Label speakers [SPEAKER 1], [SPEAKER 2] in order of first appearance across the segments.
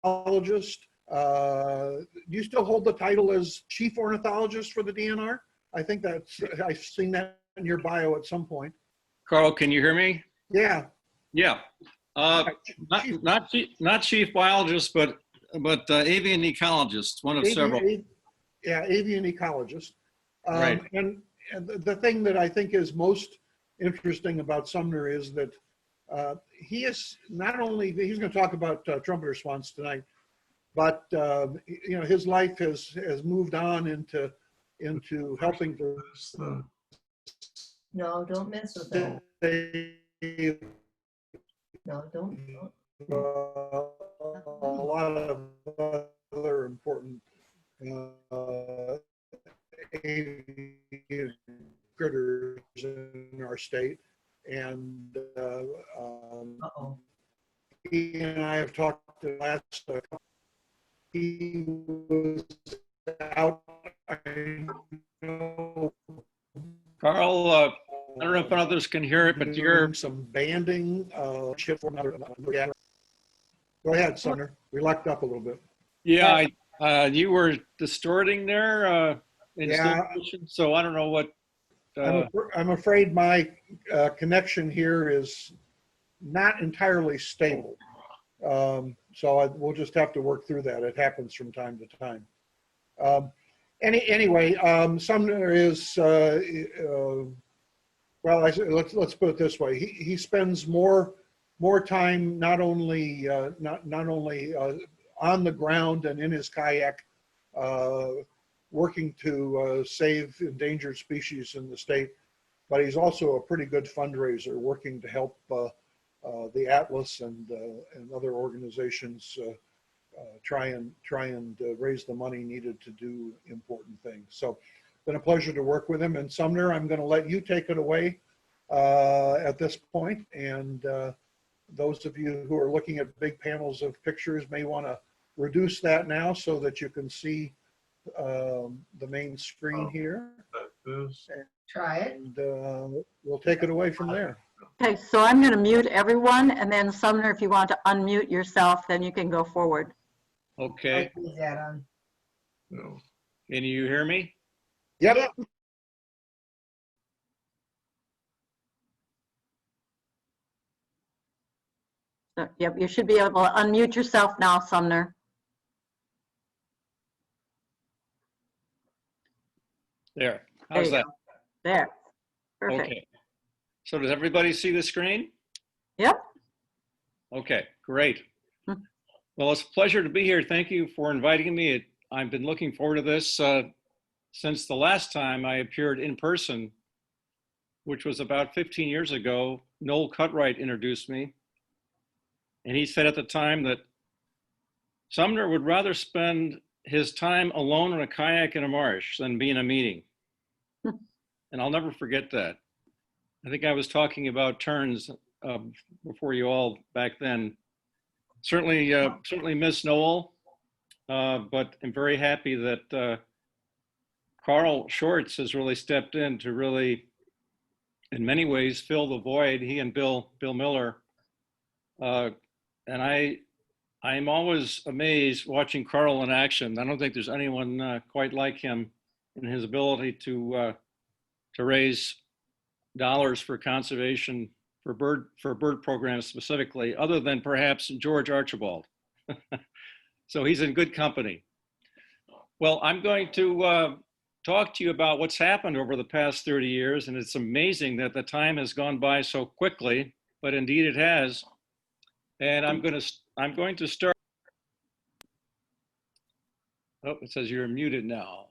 [SPEAKER 1] ornithologist. Do you still hold the title as chief ornithologist for the DNR? I think I've seen that in your bio at some point.
[SPEAKER 2] Carl, can you hear me?
[SPEAKER 1] Yeah.
[SPEAKER 2] Yeah. Not chief biologist, but avian ecologist, one of several.
[SPEAKER 1] Yeah, avian ecologist.
[SPEAKER 2] Right.
[SPEAKER 1] And the thing that I think is most interesting about Sumner is that he is not only, he's going to talk about Trumpeter Swans tonight, but you know, his life has moved on into helping to.
[SPEAKER 3] No, don't mess with that. No, don't.
[SPEAKER 1] A lot of other important avian critters in our state, and he and I have talked the last. He was out. I know,
[SPEAKER 2] Carl, I don't know if others can hear it, but you're
[SPEAKER 1] some banding. Go ahead, Sumner. We lucked up a little bit.
[SPEAKER 2] Yeah, you were distorting there.
[SPEAKER 1] Yeah.
[SPEAKER 2] So I don't know what.
[SPEAKER 1] I'm afraid my connection here is not entirely stable. So we'll just have to work through that. It happens from time to time. Anyway, Sumner is, well, let's put it this way. He spends more time not only on the ground and in his kayak, working to save endangered species in the state, but he's also a pretty good fundraiser, working to help the Atlas and other organizations try and raise the money needed to do important things. So it's been a pleasure to work with him. And Sumner, I'm going to let you take it away at this point. And those of you who are looking at big panels of pictures may want to reduce that now so that you can see the main screen here.
[SPEAKER 3] Try it.
[SPEAKER 1] And we'll take it away from there.
[SPEAKER 4] Okay, so I'm going to mute everyone, and then Sumner, if you want to unmute yourself, then you can go forward.
[SPEAKER 2] Okay.
[SPEAKER 3] Is that on?
[SPEAKER 2] No. Can you hear me?
[SPEAKER 1] Yep.
[SPEAKER 4] Yep, you should be able to unmute yourself now, Sumner.
[SPEAKER 2] There. How's that?
[SPEAKER 4] There. Perfect.
[SPEAKER 2] Okay. So does everybody see the screen?
[SPEAKER 4] Yep.
[SPEAKER 2] Okay, great. Well, it's a pleasure to be here. Thank you for inviting me. I've been looking forward to this since the last time I appeared in person, which was about 15 years ago. Noel Cutright introduced me. And he said at the time that Sumner would rather spend his time alone in a kayak in a marsh than be in a meeting. And I'll never forget that. I think I was talking about turns before you all back then. Certainly miss Noel, but I'm very happy that Carl Shorts has really stepped in to really, in many ways, fill the void. He and Bill Miller, and I'm always amazed watching Carl in action. I don't think there's anyone quite like him in his ability to raise dollars for conservation for bird programs specifically, other than perhaps George Archibald. So he's in good company. Well, I'm going to talk to you about what's happened over the past 30 years, and it's amazing that the time has gone by so quickly, but indeed it has. And I'm going to start. Oh, it says you're muted now.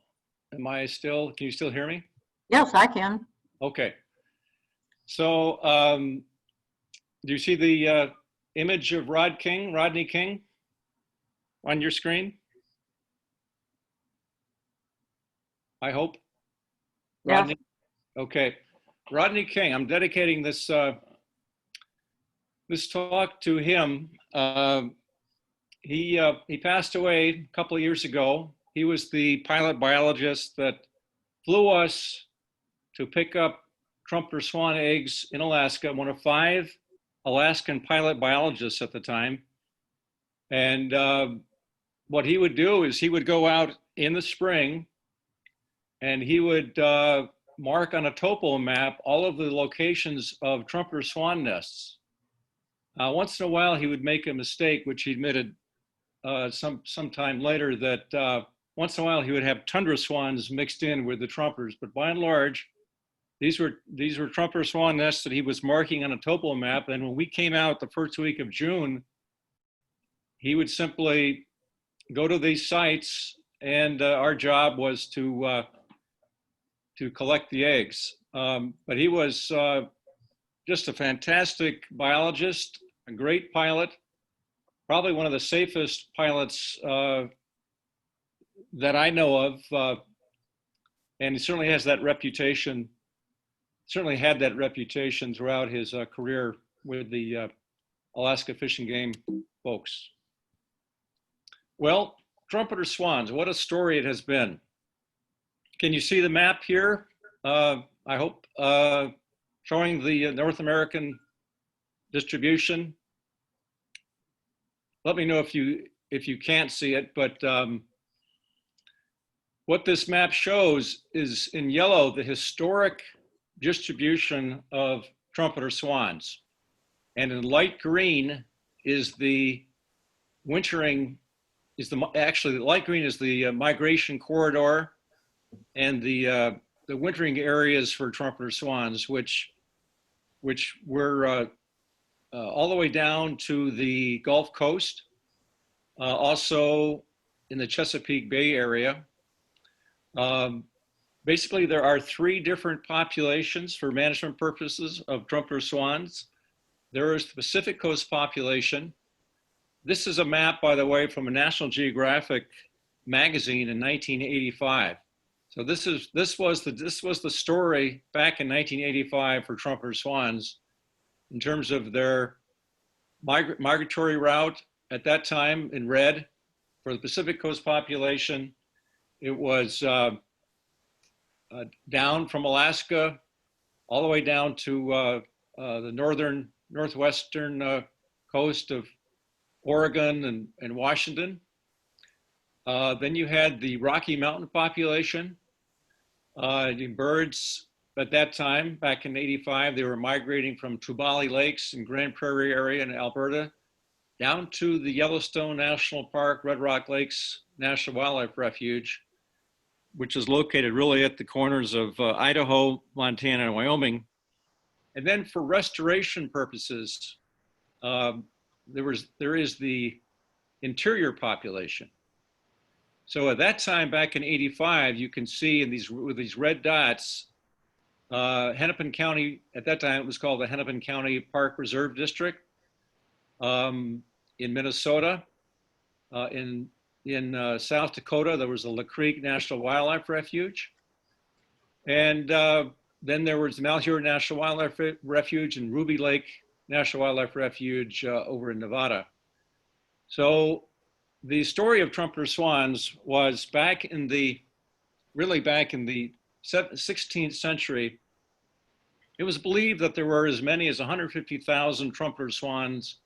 [SPEAKER 2] Can you still hear me?
[SPEAKER 4] Yes, I can.
[SPEAKER 2] Okay. So do you see the image of Rodney King on your screen? I hope.
[SPEAKER 4] Yes.
[SPEAKER 2] Rodney. Okay. Rodney King, I'm dedicating this this talk to him. He passed away a couple of years ago. He was the pilot biologist that flew us to pick up Trumpeter Swan eggs in Alaska, one of 5 Alaskan pilot biologists at the time. And what he would do is he would go out in the spring and he would mark on a topo map all of the locations of trumpeter swan nests. Once in a while, he would make a mistake, which he admitted sometime later, that once in a while he would have tundra swans mixed in with the trumpeters. But by and large, these were trumpeter swan nests that he was marking on a topo map. And when we came out the first week of June, he would simply go to these sites, and our job was to collect the eggs. But he was just a fantastic biologist, a great pilot, probably one of the safest pilots that I know of. And he certainly has that reputation, certainly had that reputation throughout his career with the Alaska Fish and Game folks. Well, Trumpeter Swans, what a story it has been. Can you see the map here? I hope, showing the North American distribution. Let me know if you can't see it, but what this map shows is in yellow, the historic distribution of trumpeter swans. And in light green is the wintering, actually the light green is the migration corridor, and the wintering areas for trumpeter swans, which were all the way down to the Gulf Coast, also in the Chesapeake Bay area. Basically, there are 3 different populations for management purposes of trumpeter swans. There is the Pacific Coast population. This is a map, by the way, from a National Geographic magazine in 1985. So this was the story back in 1985 for trumpeter swans in terms of their migratory route at that time in red. For the Pacific Coast population, it was down from Alaska all the way down to the northwestern coast of Oregon and Washington. Then you had the Rocky Mountain population. The birds at that time, back in '85, they were migrating from Tubali Lakes and Grand Prairie area in Alberta down to the Yellowstone National Park, Red Rock Lakes National Wildlife Refuge, which is located really at the corners of Idaho, Montana, and Wyoming. And then for restoration purposes, there is the interior population. So at that time, back in '85, you can see with these red dots, Hennepin County, at that time it was called the Hennepin County Park Reserve District, in Minnesota. In South Dakota, there was the La Creek National Wildlife Refuge. And then there was Malheur National Wildlife Refuge and Ruby Lake National Wildlife Refuge over in Nevada. So the story of trumpeter swans was back in the 16th century. It was believed that there were as many as 150,000 trumpeter swans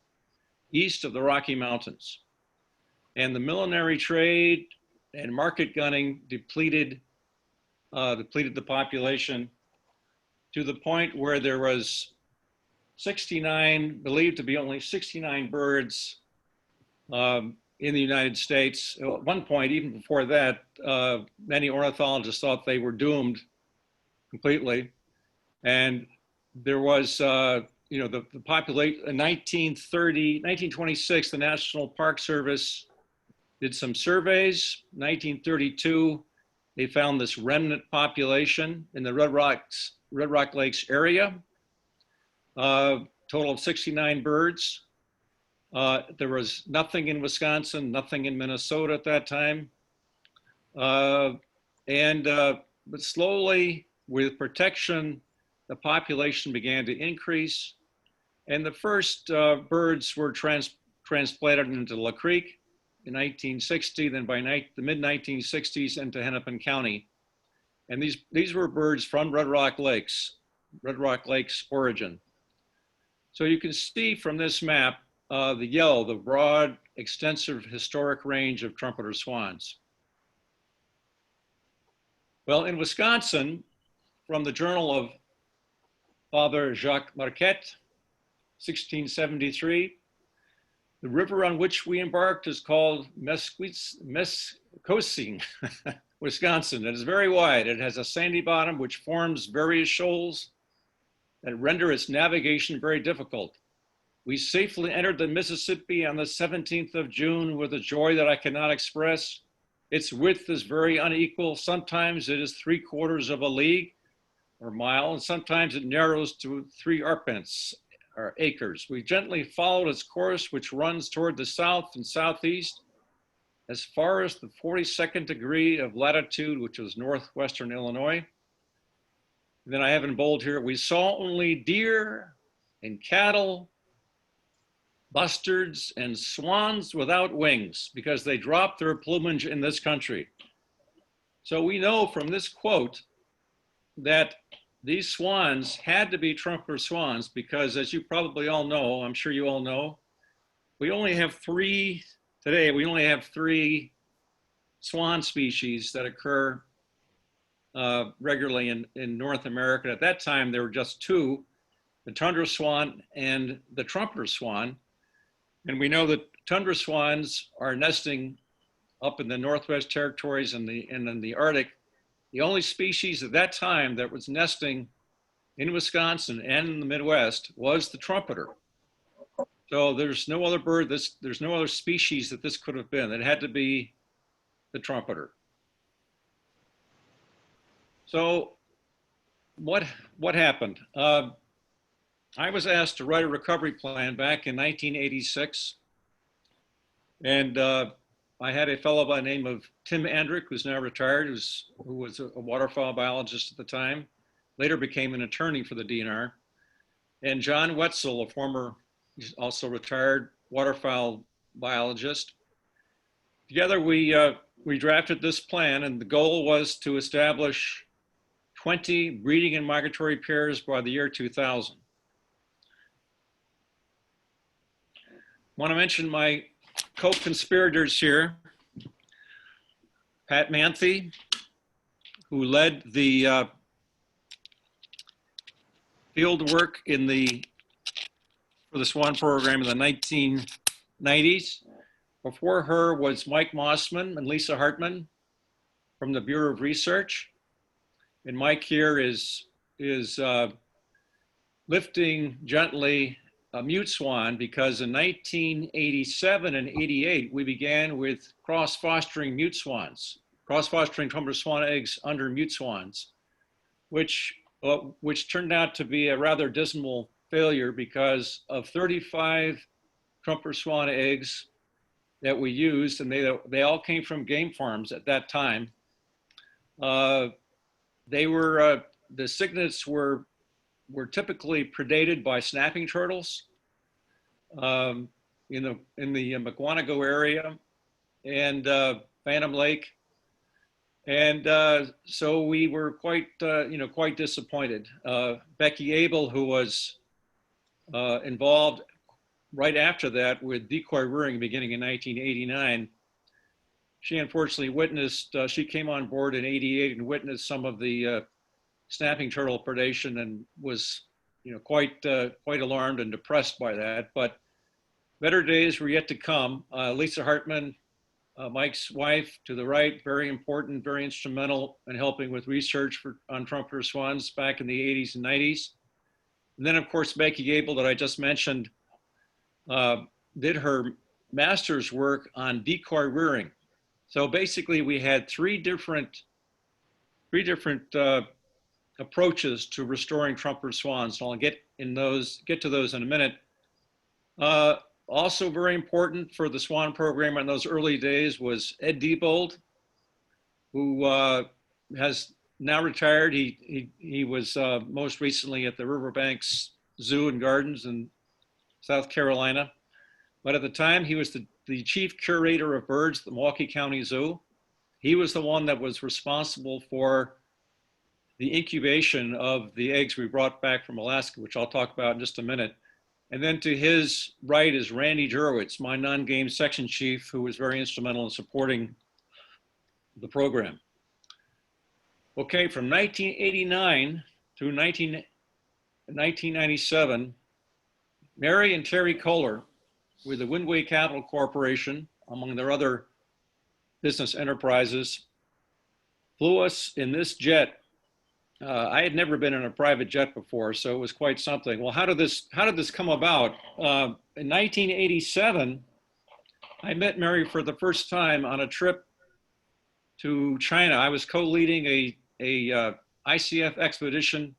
[SPEAKER 2] east of the Rocky Mountains. And the millinery trade and market gunning depleted the population to the point where there was believed to be only 69 birds in the United States. At one point, even before that, many ornithologists thought they were doomed completely. And there was, the population in 1926, the National Park Service did some surveys. 1932, they found this remnant population in the Red Rock Lakes area, total of 69 birds. There was nothing in Wisconsin, nothing in Minnesota at that time. But slowly, with protection, the population began to increase. And the first birds were transplanted into La Creek in 1960, then by the mid-1960s into Hennepin County. And these were birds from Red Rock Lakes origin. So you can see from this map, the yellow, the broad extensive historic range of trumpeter swans. Well, in Wisconsin, from the Journal of Father Jacques Marquette, 1673, the river on which we embarked is called Mescosing, Wisconsin. It is very wide. It has a sandy bottom which forms various shoals that render its navigation very difficult. We safely entered the Mississippi on the 17th of June with a joy that I cannot express. Its width is very unequal. Sometimes it is 3/4 of a league or mile, and sometimes it narrows to 3 arpents or acres. We gently followed its course, which runs toward the south and southeast as far as the 42nd degree of latitude, which is northwestern Illinois. And then I have in bold here, we saw only deer and cattle, bustards and swans without wings, because they drop their plumage in this country. So we know from this quote that these swans had to be trumpeter swans because, as you probably all know, I'm sure you all know, we only have 3 swan species that occur regularly in North America. At that time, there were just 2, the tundra swan and the trumpeter swan. And we know that tundra swans are nesting up in the Northwest Territories and in the Arctic. The only species at that time that was nesting in Wisconsin and in the Midwest was the trumpeter. So there's no other bird, there's no other species that this could have been. It had to be the trumpeter. So what happened? I was asked to write a recovery plan back in 1986. And I had a fellow by the name of Tim Andrick, who's now retired, who was a waterfowl biologist at the time, later became an attorney for the DNR, and John Wetzel, a former, also retired waterfowl biologist. Together we drafted this plan, and the goal was to establish 20 breeding and migratory pairs by the year 2000. I want to mention my co-conspirators here. Pat Manthe, who led the field work for the Swan program in the 1990s. Before her was Mike Mossman and Lisa Hartman from the Bureau of Research. And Mike here is lifting gently a mute swan because in 1987 and 88, we began with cross-fostering mute swans, cross-fostering trumpeter swan eggs under mute swans, which turned out to be a rather dismal failure because of 35 trumpeter swan eggs that we used, and they all came from game farms at that time. They were, the cygnets were typically predated by snapping turtles in the McWanago area and Phantom Lake. And so we were quite disappointed. Becky Abel, who was involved right after that with decoy-rearing beginning in 1989, she unfortunately witnessed, she came on board in 88 and witnessed some of the snapping turtle predation and was quite alarmed and depressed by that. But better days were yet to come. Lisa Hartman, Mike's wife to the right, very important, very instrumental in helping with research on trumpeter swans back in the 80s and 90s. And then of course, Becky Abel that I just mentioned did her master's work on decoy rearing. So basically we had three different approaches to restoring trumpeter swans. So I'll get to those in a minute. Also very important for the swan program in those early days was Ed Diebold, who has now retired. He was most recently at the Riverbanks Zoo and Gardens in South Carolina. But at the time, he was the chief curator of birds at the Milwaukee County Zoo. He was the one that was responsible for the incubation of the eggs we brought back from Alaska, which I'll talk about in just a minute. And then to his right is Randy Jurewicz, my non-game section chief, who was very instrumental in supporting the program. Okay, from 1989 through 1997, Mary and Terry Kohler with the Windway Capital Corporation, among their other business enterprises, flew us in this jet. I had never been in a private jet before, so it was quite something. Well, how did this come about? In 1987, I met Mary for the first time on a trip to China. I was co-leading a ICF expedition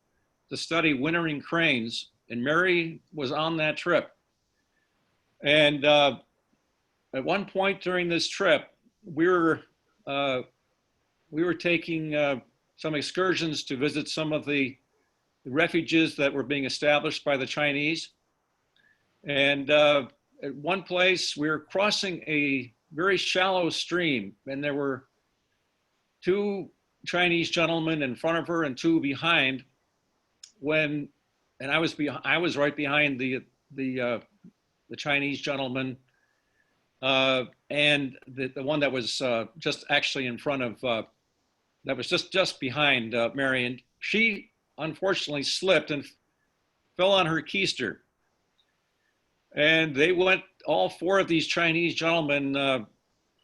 [SPEAKER 2] to study wintering cranes, and Mary was on that trip. And at one point during this trip, we were taking some excursions to visit some of the refuges that were being established by the Chinese. And at one place, we were crossing a very shallow stream, and there were two Chinese gentlemen in front of her and two behind. And I was right behind the Chinese gentleman, and the one that was just actually in front of, that was just behind Mary. And she unfortunately slipped and fell on her keister. And they went, all four of these Chinese gentlemen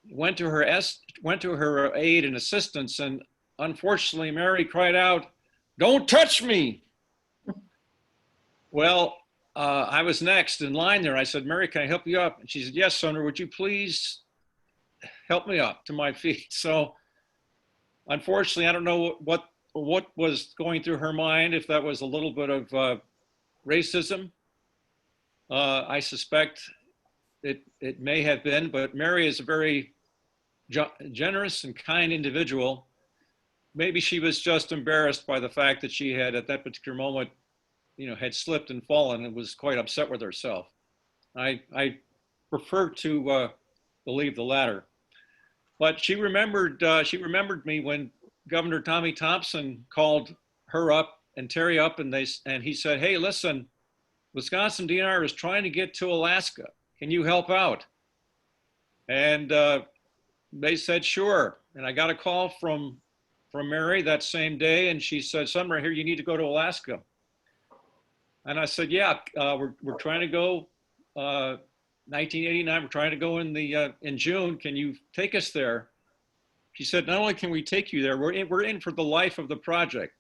[SPEAKER 2] went to her aid and assistance. And unfortunately, Mary cried out, "Don't touch me." Well, I was next in line there. I said, "Mary, can I help you up?" And she said, "Yes, Sumner, would you please help me up to my feet?" So unfortunately, I don't know what was going through her mind, if that was a little bit of racism. I suspect it may have been, but Mary is a very generous and kind individual. Maybe she was just embarrassed by the fact that she had, at that particular moment, had slipped and fallen and was quite upset with herself. I prefer to believe the latter. But she remembered me when Governor Tommy Thompson called her up and Terry up, and he said, "Hey, listen, Wisconsin DNR is trying to get to Alaska. Can you help out?" And they said, "Sure." And I got a call from Mary that same day, and she said, "Sumner, here, you need to go to Alaska." And I said, "Yeah, we're trying to go, 1989, we're trying to go in June. Can you take us there?" She said, "Not only can we take you there, we're in for the life of the project."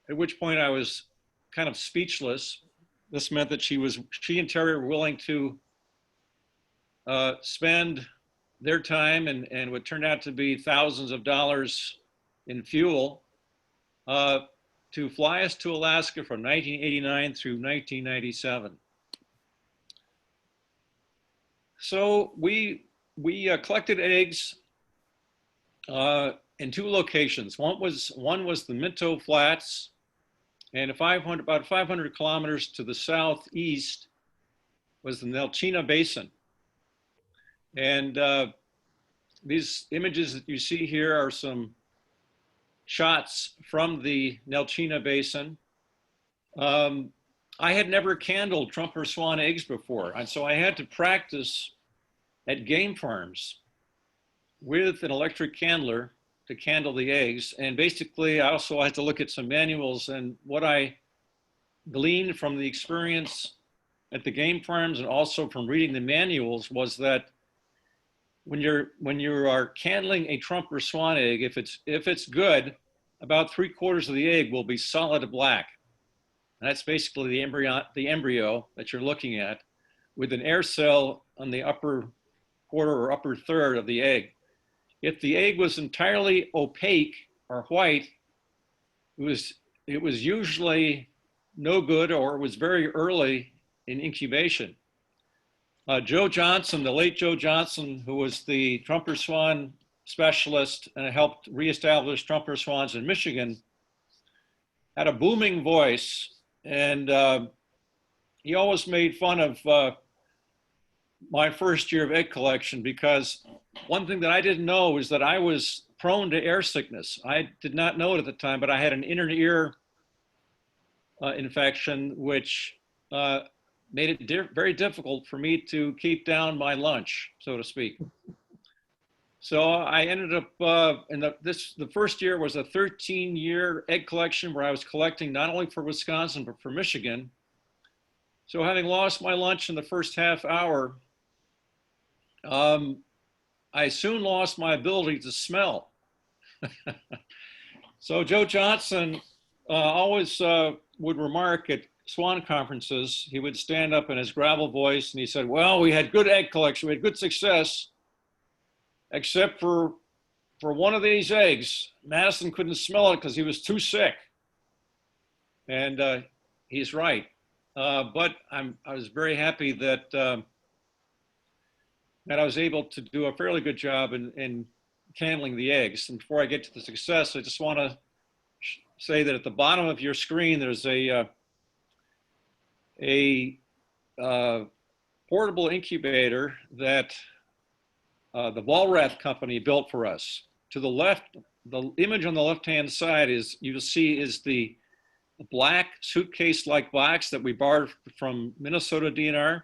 [SPEAKER 2] At which point I was kind of speechless. This meant that she and Terry were willing to spend their time and what turned out to be thousands of dollars in fuel to fly us to Alaska from 1989 through 1997. So we collected eggs in two locations. One was the Minto Flats, and about 500 kilometers to the southeast was the Nelchina Basin. And these images that you see here are some shots from the Nelchina Basin. I had never candled Trumpeter Swan eggs before, and so I had to practice at game farms with an electric candler to candle the eggs. And basically, I also had to look at some manuals, and what I gleaned from the experience at the game farms and also from reading the manuals was that when you are candling a Trumpeter Swan egg, if it's good, about 3/4 of the egg will be solid black. And that's basically the embryo that you're looking at, with an air cell on the upper quarter or upper third of the egg. If the egg was entirely opaque or white, it was usually no good, or it was very early in incubation. Joe Johnson, the late Joe Johnson, who was the Trumpeter Swan specialist and helped reestablish Trumpeter Swans in Michigan, had a booming voice, and he always made fun of my first year of egg collection, because one thing that I didn't know is that I was prone to air sickness. I did not know it at the time, but I had an inner ear infection, which made it very difficult for me to keep down my lunch, so to speak. So I ended up the first year was a 13-year egg collection where I was collecting not only for Wisconsin but for Michigan. So having lost my lunch in the first half hour, I soon lost my ability to smell. So Joe Johnson always would remark at swan conferences, he would stand up in his gravel voice and he said, well, we had good egg collection, we had good success, except for one of these eggs. Matteson couldn't smell it because he was too sick. And he's right. But I was very happy that that I was able to do a fairly good job in handling the eggs. And before I get to the success, I just want to say that at the bottom of your screen, there's a portable incubator that the Walrath company built for us. To the left, the image on the left-hand side you'll see is the black suitcase-like box that we borrowed from Minnesota DNR.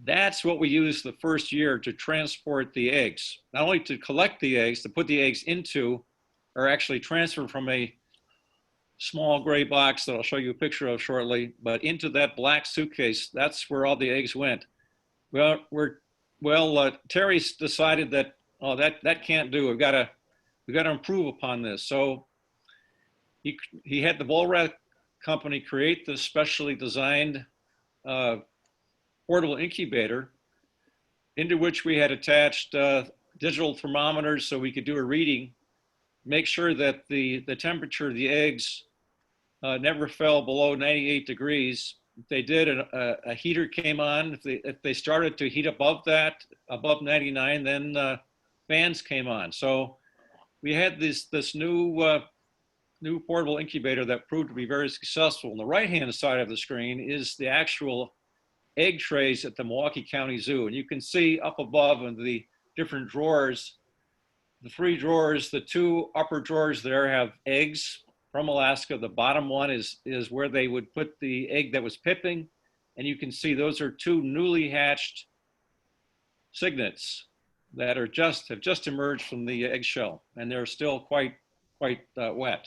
[SPEAKER 2] That's what we used the first year to transport the eggs. Not only to collect the eggs, to put the eggs into, or actually transfer from a small gray box that I'll show you a picture of shortly, but into that black suitcase. That's where all the eggs went. Well, Terry's decided that, oh, that can't do. We've got to improve upon this. So he had the Walrath company create this specially designed portable incubator into which we had attached digital thermometers so we could do a reading, make sure that the temperature of the eggs never fell below 98 degrees. If they did, a heater came on. If they started to heat above 99, then fans came on. So we had this new portable incubator that proved to be very successful. On the right-hand side of the screen is the actual egg trays at the Milwaukee County Zoo. And you can see up above in the different drawers, the three drawers, the two upper drawers there have eggs from Alaska. The bottom one is where they would put the egg that was pipping. And you can see those are two newly hatched cygnets that have just emerged from the eggshell, and they're still quite wet.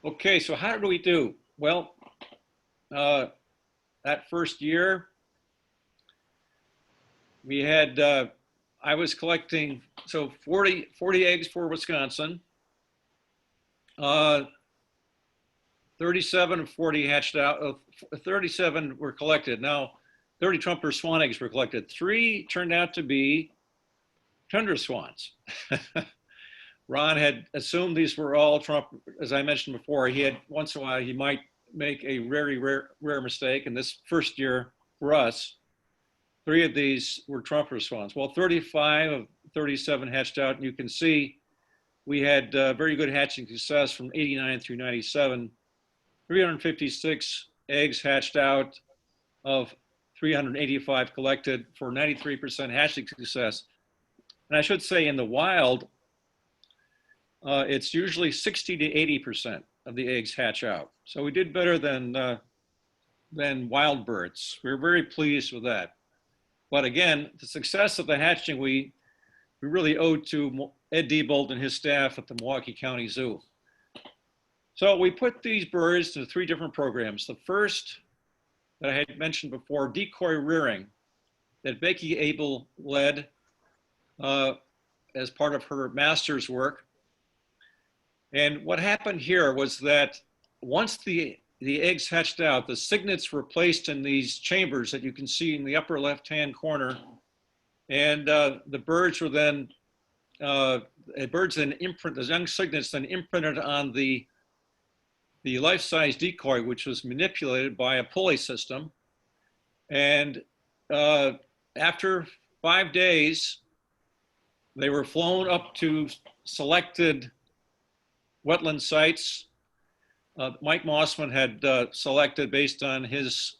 [SPEAKER 2] Okay, so how did we do? Well, that first year, we had, I was collecting, so 40 eggs for Wisconsin. 37 of 40 hatched out, 37 were collected. Now, 30 Trumpeter Swan eggs were collected. 3 turned out to be Trumpeter Swans. Ron had assumed these were all Trump, as I mentioned before. He had, once in a while, he might make a very rare mistake. And this first year for us, 3 of these were Trumpeter Swans. Well, 35 of 37 hatched out, and you can see we had very good hatching success from 89 through 97. 356 eggs hatched out of 385 collected for 93% hatching success. And I should say in the wild, it's usually 60 to 80% of the eggs hatch out. So we did better than wild birds. We were very pleased with that. But again, the success of the hatching we really owed to Ed Diebold and his staff at the Milwaukee County Zoo. So we put these birds into 3 different programs. The first that I had mentioned before, Decoy-rearing, that Becky Abel led as part of her master's work. And what happened here was that once the eggs hatched out, the cygnets were placed in these chambers that you can see in the upper left-hand corner. And the birds were then, the young cygnets then imprinted on the life-size decoy, which was manipulated by a pulley system. And after 5 days, they were flown up to selected wetland sites. Mike Mossman had selected based on his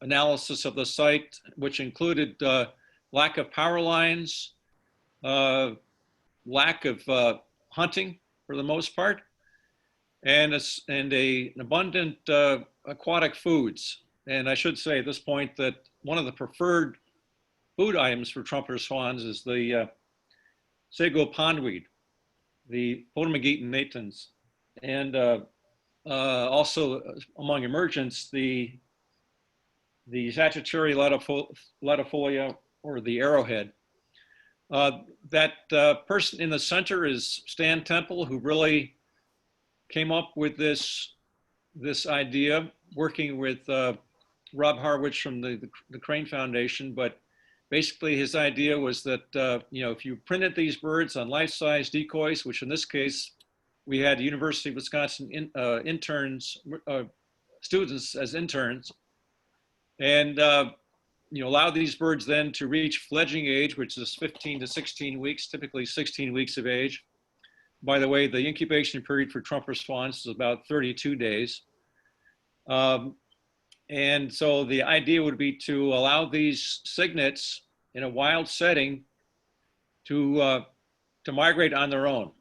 [SPEAKER 2] analysis of the site, which included lack of power lines, lack of hunting for the most part. and an abundant aquatic foods. And I should say at this point that one of the preferred food items for trumpeter swans is the sago pondweed, the Potamogeton natans, and also among emergents, the Sagittary latifolia, or the arrowhead. That person in the center is Stan Temple, who really came up with this idea, working with Rob Harwich from the Crane Foundation. But basically his idea was that, if you printed these birds on life-size decoys, which in this case, we had University of Wisconsin students as interns, and allow these birds then to reach fledgling age, which is 15 to 16 weeks, typically 16 weeks of age. By the way, the incubation period for trumpeter swans is about 32 days. And so the idea would be to allow these cygnets in a wild setting to migrate on their own.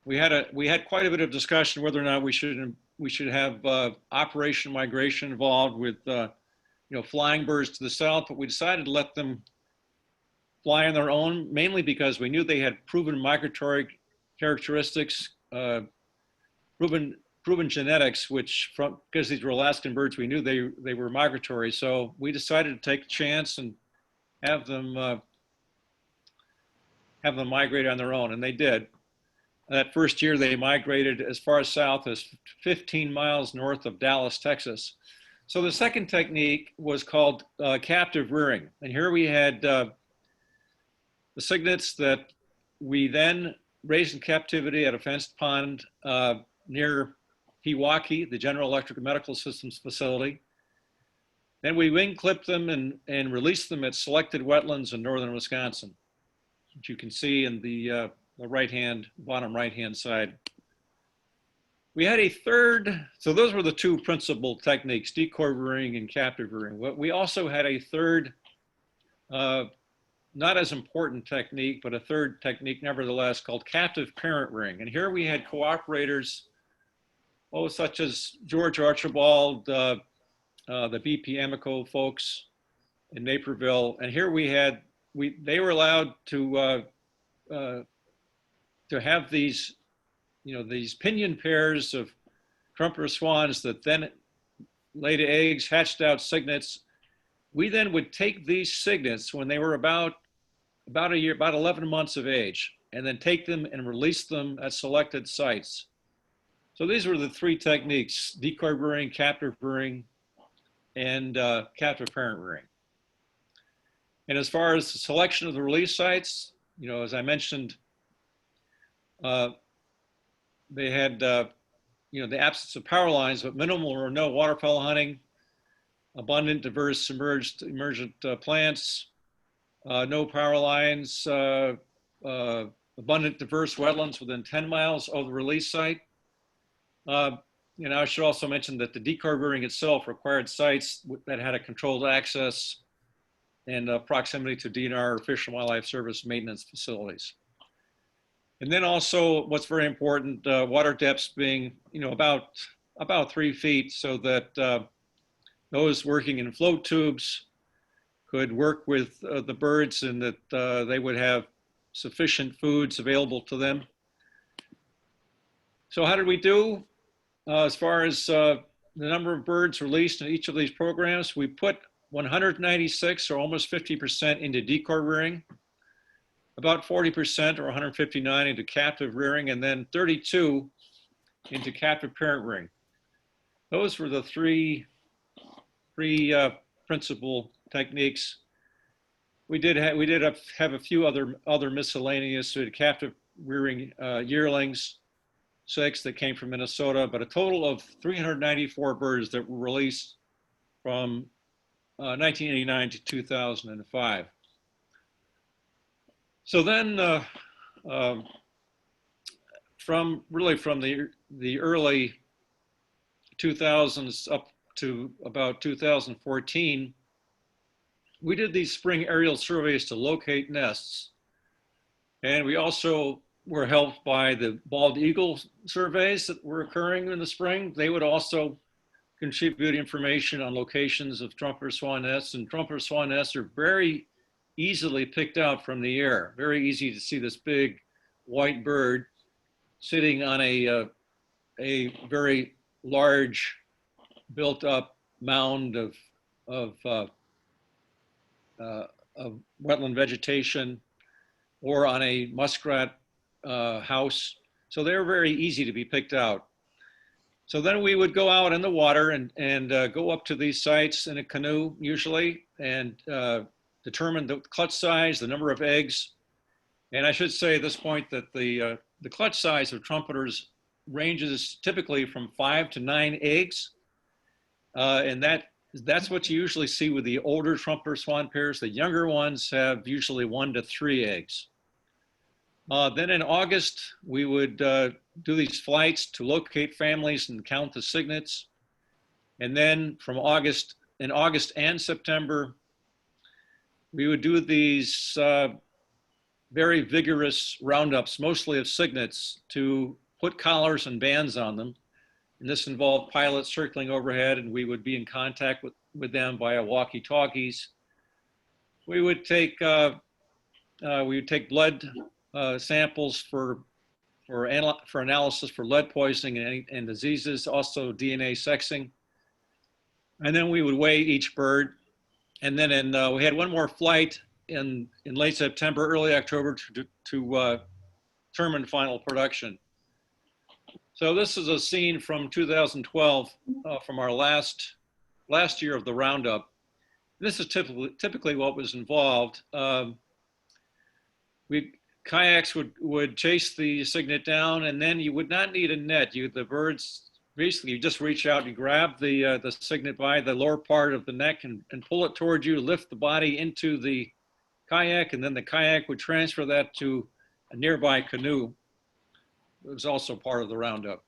[SPEAKER 2] We had quite a bit of discussion whether or not we should have operation migration involved with flying birds to the south, but we decided to let them fly on their own, mainly because we knew they had proven migratory characteristics, proven genetics, because these were Alaskan birds, we knew they were migratory. So we decided to take a chance and have them migrate on their own, and they did. That first year, they migrated as far south as 15 miles north of Dallas, Texas. So the second technique was called captive rearing. And here we had the cygnets that we then raised in captivity at a fenced pond near Pewaukee, the General Electric Medical Systems facility. Then we wing clipped them and released them at selected wetlands in northern Wisconsin, which you can see in the bottom right-hand side. We had a third, so those were the two principal techniques, decoy rearing and captive rearing. We also had a third, not as important technique, but a third technique nevertheless, called captive parent rearing. And here we had cooperators, such as George Archibald, the BP Amico folks in Naperville. And here they were allowed to have these, these pinion pairs of trumpeter swans that then laid eggs, hatched out cygnets. We then would take these cygnets when they were about 11 months of age, and then take them and release them at selected sites. So these were the three techniques: decoy rearing, captive rearing, and captive parent rearing. And as far as the selection of the release sites, as I mentioned, they had, the absence of power lines, but minimal or no waterfowl hunting, abundant, diverse, emergent plants, no power lines, abundant, diverse wetlands within 10 miles of the release site. I should also mention that the decoy rearing itself required sites that had a controlled access and proximity to DNR, or Fish and Wildlife Service maintenance facilities. And then also, what's very important, water depths being, about 3 feet, so that those working in float tubes could work with the birds, and that they would have sufficient foods available to them. So how did we do? As far as the number of birds released in each of these programs, we put 196, or almost 50%, into decoy rearing, about 40%, or 159, into captive rearing, and then 32 into captive parent rearing. Those were the three principal techniques. We did have a few other miscellaneous. We had captive rearing yearlings, 6 that came from Minnesota, but a total of 394 birds that were released from 1989 to 2005. So then, from the early 2000s up to about 2014, we did these spring aerial surveys to locate nests, and we also were helped by the bald eagle surveys that were occurring in the spring. They would also contribute information on locations of trumpeter swan nests, and trumpeter swan nests are very easily picked out from the air. Very easy to see this big white bird sitting on a very large built up mound of wetland vegetation, or on a muskrat house. So they were very easy to be picked out. So then we would go out in the water and go up to these sites in a canoe usually, and determine the clutch size, the number of eggs. And I should say at this point that the clutch size of trumpeters ranges typically from 5 to 9 eggs. And that's what you usually see with the older trumpeter swan pairs. The younger ones have usually 1 to 3 eggs. Then in August, we would do these flights to locate families and count the cygnets. And then from in August and September, we would do these very vigorous roundups, mostly of cygnets, to put collars and bands on them. And this involved pilots circling overhead, and we would be in contact with them via walkie-talkies. We would take blood samples for analysis for lead poisoning and diseases, also DNA sexing. And then we would weigh each bird. And then we had one more flight in late September, early October to determine final production. So this is a scene from 2012, from our last year of the roundup. This is typically what was involved. Kayaks would chase the cygnet down, and then you would not need a net. The birds, basically you just reach out and grab the cygnet by the lower part of the neck and pull it towards you, lift the body into the kayak, and then the kayak would transfer that to a nearby canoe. It was also part of the roundup.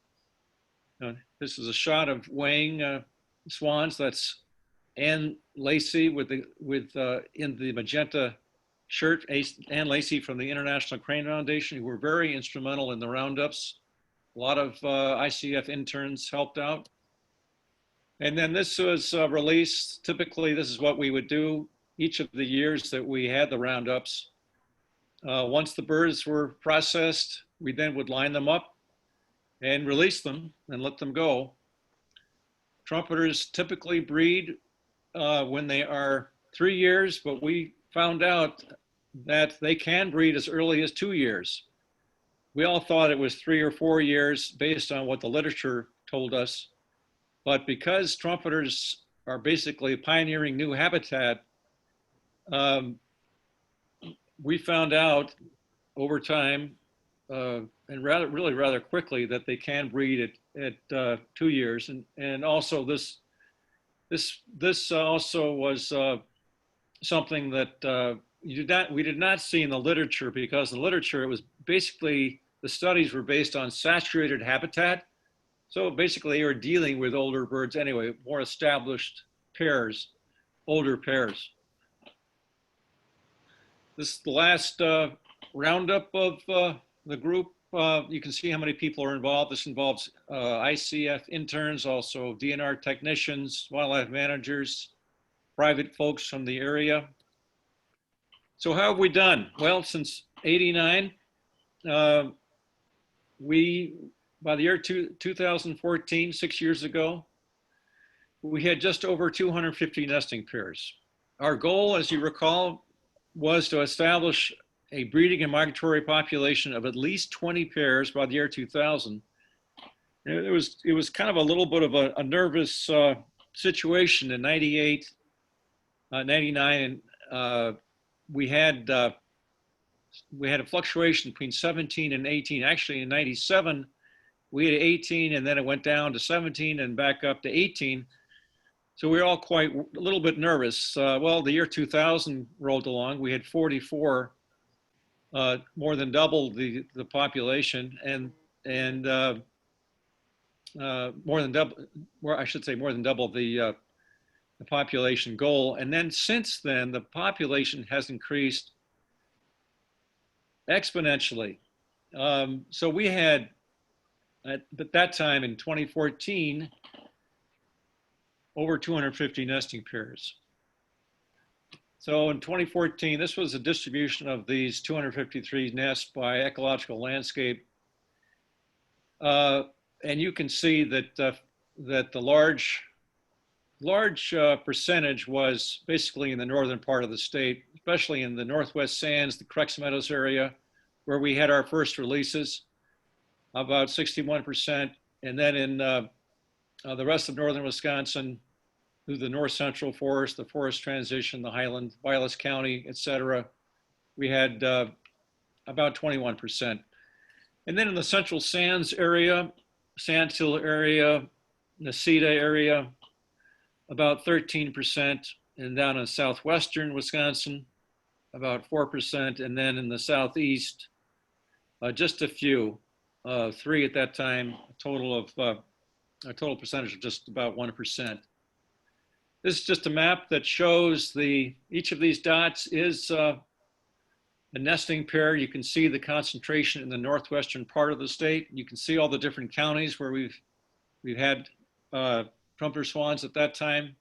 [SPEAKER 2] This is a shot of weighing swans. That's Ann Lacey in the magenta shirt. Ann Lacey from the International Crane Foundation, who were very instrumental in the roundups. A lot of ICF interns helped out. And then this was released. Typically, this is what we would do each of the years that we had the roundups. Once the birds were processed, we then would line them up and release them and let them go. Trumpeters typically breed when they are 3 years, but we found out that they can breed as early as 2 years. We all thought it was 3 or 4 years based on what the literature told us. But because trumpeters are basically pioneering new habitat, we found out over time, and rather quickly, that they can breed at 2 years. And also this also was something that we did not see in the literature, because in the literature it was basically, the studies were based on saturated habitat. So basically they were dealing with older birds anyway, more established pairs, older pairs. This is the last roundup of the group. You can see how many people are involved. This involves ICF interns, also DNR technicians, wildlife managers, private folks from the area. So how have we done? Well, since '89, by the year 2014, 6 years ago, we had just over 250 nesting pairs. Our goal, as you recall, was to establish a breeding and migratory population of at least 20 pairs by the year 2000. It was kind of a little bit of a nervous situation in 98, 99, and we had a fluctuation between 17 and 18. Actually, in 97, we had 18, and then it went down to 17 and back up to 18. So we were all a little bit nervous. Well, the year 2000 rolled along. We had 44, more than double the population, and more than double the population goal. And then since then, the population has increased exponentially. So we had, at that time in 2014, over 250 nesting pairs. So in 2014, this was a distribution of these 253 nests by ecological landscape. And you can see that, that the large percentage was basically in the northern part of the state, especially in the Northwest Sands, the Crex Meadows area, where we had our first releases, about 61%. And then in the rest of northern Wisconsin, through the north central forest, the forest transition, the highland, Vilas County, et cetera, we had about 21%. And then in the central sands area, Sandhill area, Necedah area, about 13%, and down in southwestern Wisconsin, about 4%, and then in the southeast, just a few, 3 at that time, a total percentage of just about 1%. This is just a map that shows each of these dots is a nesting pair. You can see the concentration in the northwestern part of the state. You can see all the different counties where we've had trumpeter swans at that time.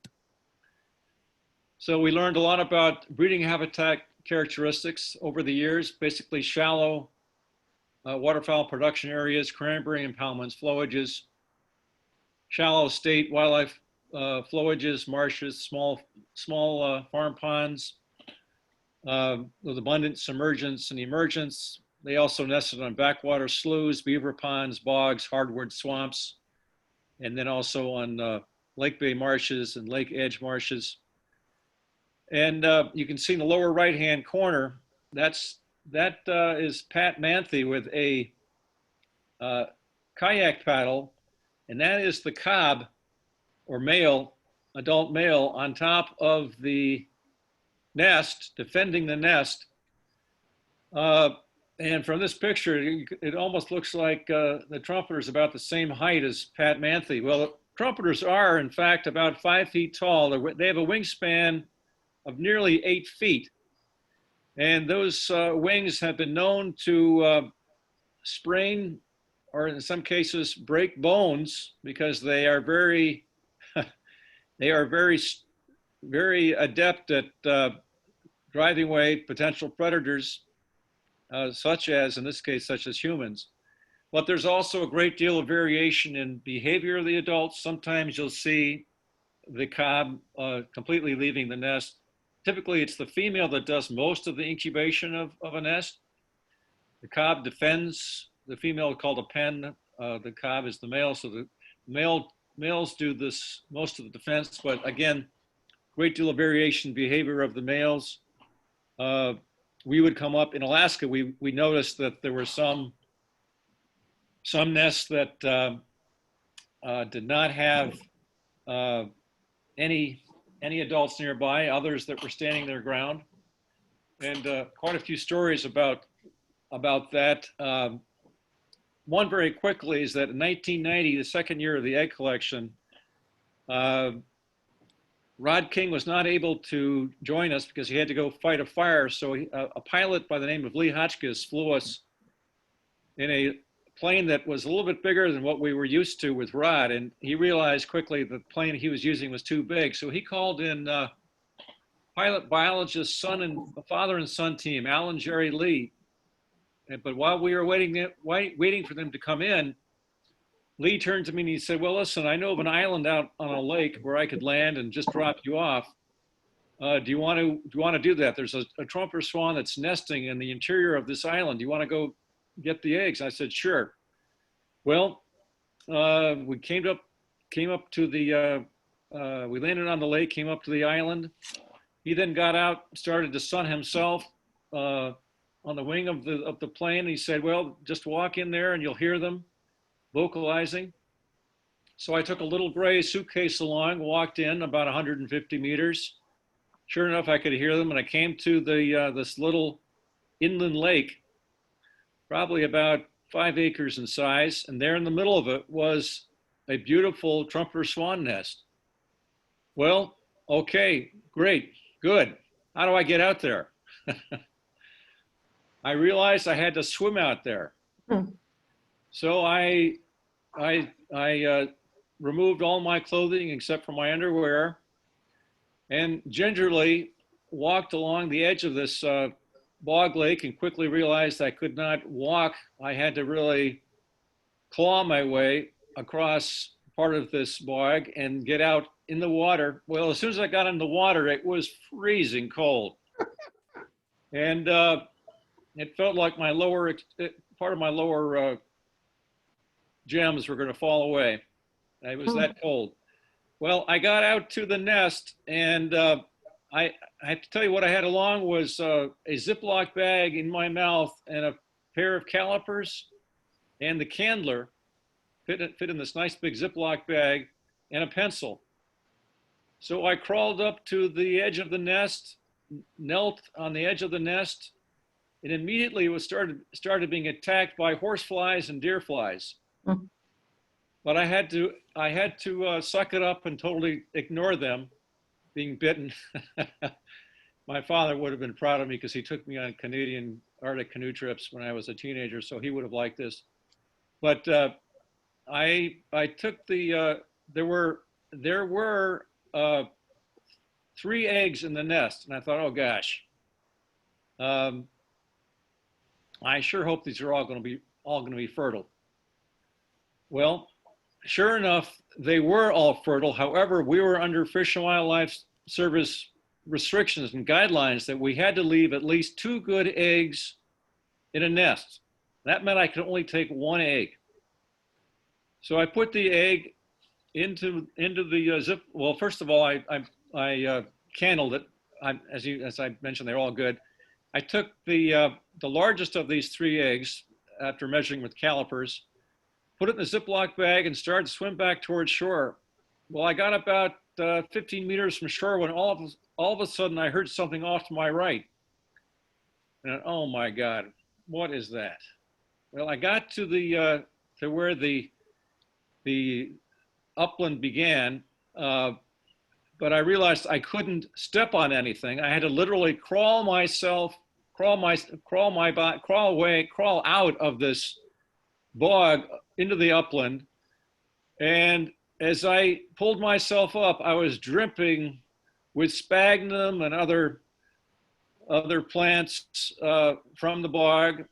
[SPEAKER 2] So we learned a lot about breeding habitat characteristics over the years, basically shallow waterfowl production areas, cranberry impoundments, flowages, shallow state wildlife flowages, marshes, small farm ponds with abundant submergence and emergence. They also nested on backwater sloughs, beaver ponds, bogs, hardwood swamps, and then also on lake bay marshes and lake edge marshes. And you can see in the lower right-hand corner, that is Pat Manthe with a kayak paddle, and that is the cob, or adult male, on top of the nest, defending the nest. And from this picture, it almost looks like the trumpeter is about the same height as Pat Manthe. Well, trumpeters are, in fact, about 5 feet tall. They have a wingspan of nearly 8 feet. And those wings have been known to sprain, or in some cases break bones, because they are very, very adept at driving away potential predators, such as, in this case, such as humans. But there's also a great deal of variation in behavior of the adults. Sometimes you'll see the cob completely leaving the nest. Typically, it's the female that does most of the incubation of a nest. The cob defends, the female called a pen, the cob is the male, so the males do this most of the defense, but again, great deal of variation in behavior of the males. We would come up in Alaska, we noticed that there were some nests that did not have any adults nearby, others that were standing their ground, and quite a few stories about that. One very quickly is that in 1990, the second year of the egg collection, Rod King was not able to join us because he had to go fight a fire. So a pilot by the name of Lee Hotchkiss flew us in a plane that was a little bit bigger than what we were used to with Rod. And he realized quickly the plane he was using was too big. So he called in pilot biologist, father and son team, Alan, Jerry, Lee. But while we were waiting for them to come in, Lee turned to me and he said, well, listen, I know of an island out on a lake where I could land and just drop you off. Do you want to do that? There's a trumpeter swan that's nesting in the interior of this island. Do you want to go get the eggs? I said, sure. Well, we came up to the, we landed on the lake, came up to the island. He then got out, started to sun himself on the wing of the plane. He said, well, just walk in there and you'll hear them vocalizing. So I took a little gray suitcase along, walked in about 150 meters. Sure enough, I could hear them, and I came to this little inland lake, probably about 5 acres in size, and there in the middle of it was a beautiful trumpeter swan nest. Well, okay, great, good. How do I get out there? I realized I had to swim out there. So I removed all my clothing except for my underwear, and gingerly walked along the edge of this bog lake, and quickly realized I could not walk. I had to really claw my way across part of this bog and get out in the water. Well, as soon as I got in the water, it was freezing cold. And it felt like my part of my lower gems were going to fall away. It was that cold. Well, I got out to the nest, and I have to tell you what I had along was a Ziploc bag in my mouth and a pair of calipers and the candler fit in this nice big Ziploc bag and a pencil. So I crawled up to the edge of the nest, knelt on the edge of the nest, and immediately was started being attacked by horseflies and deer flies. But I had to suck it up and totally ignore them being bitten. My father would have been proud of me because he took me on Canadian Arctic canoe trips when I was a teenager, so he would have liked this. But I took the there were 3 eggs in the nest, and I thought, oh gosh, I sure hope these are all going to be fertile. Well, sure enough, they were all fertile. However, we were under Fish and Wildlife Service restrictions and guidelines that we had to leave at least 2 good eggs in a nest. That meant I could only take 1 egg. So I put the egg into the zip. Well, first of all, I candled it. As I mentioned, they're all good. I took the largest of these 3 eggs after measuring with calipers, put it in the Ziploc bag, and started to swim back towards shore. Well, I got about 15 meters from shore when all of a sudden I heard something off to my right. And oh my God, what is that? Well, I got to to where the upland began, but I realized I couldn't step on anything. I had to literally crawl out of this bog into the upland. And as I pulled myself up, I was dripping with sphagnum and other plants from the bog.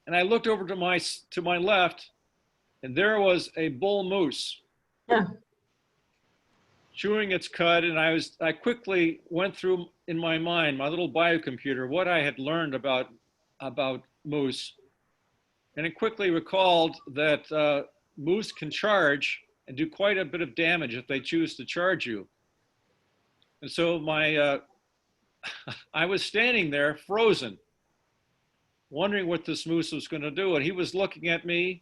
[SPEAKER 2] And I looked over to my left, and there was a bull moose chewing its cud. And I quickly went through in my mind, my little biocomputer, what I had learned about moose. And it quickly recalled that moose can charge and do quite a bit of damage if they choose to charge you. And so I was standing there frozen, wondering what this moose was going to do. And he was looking at me,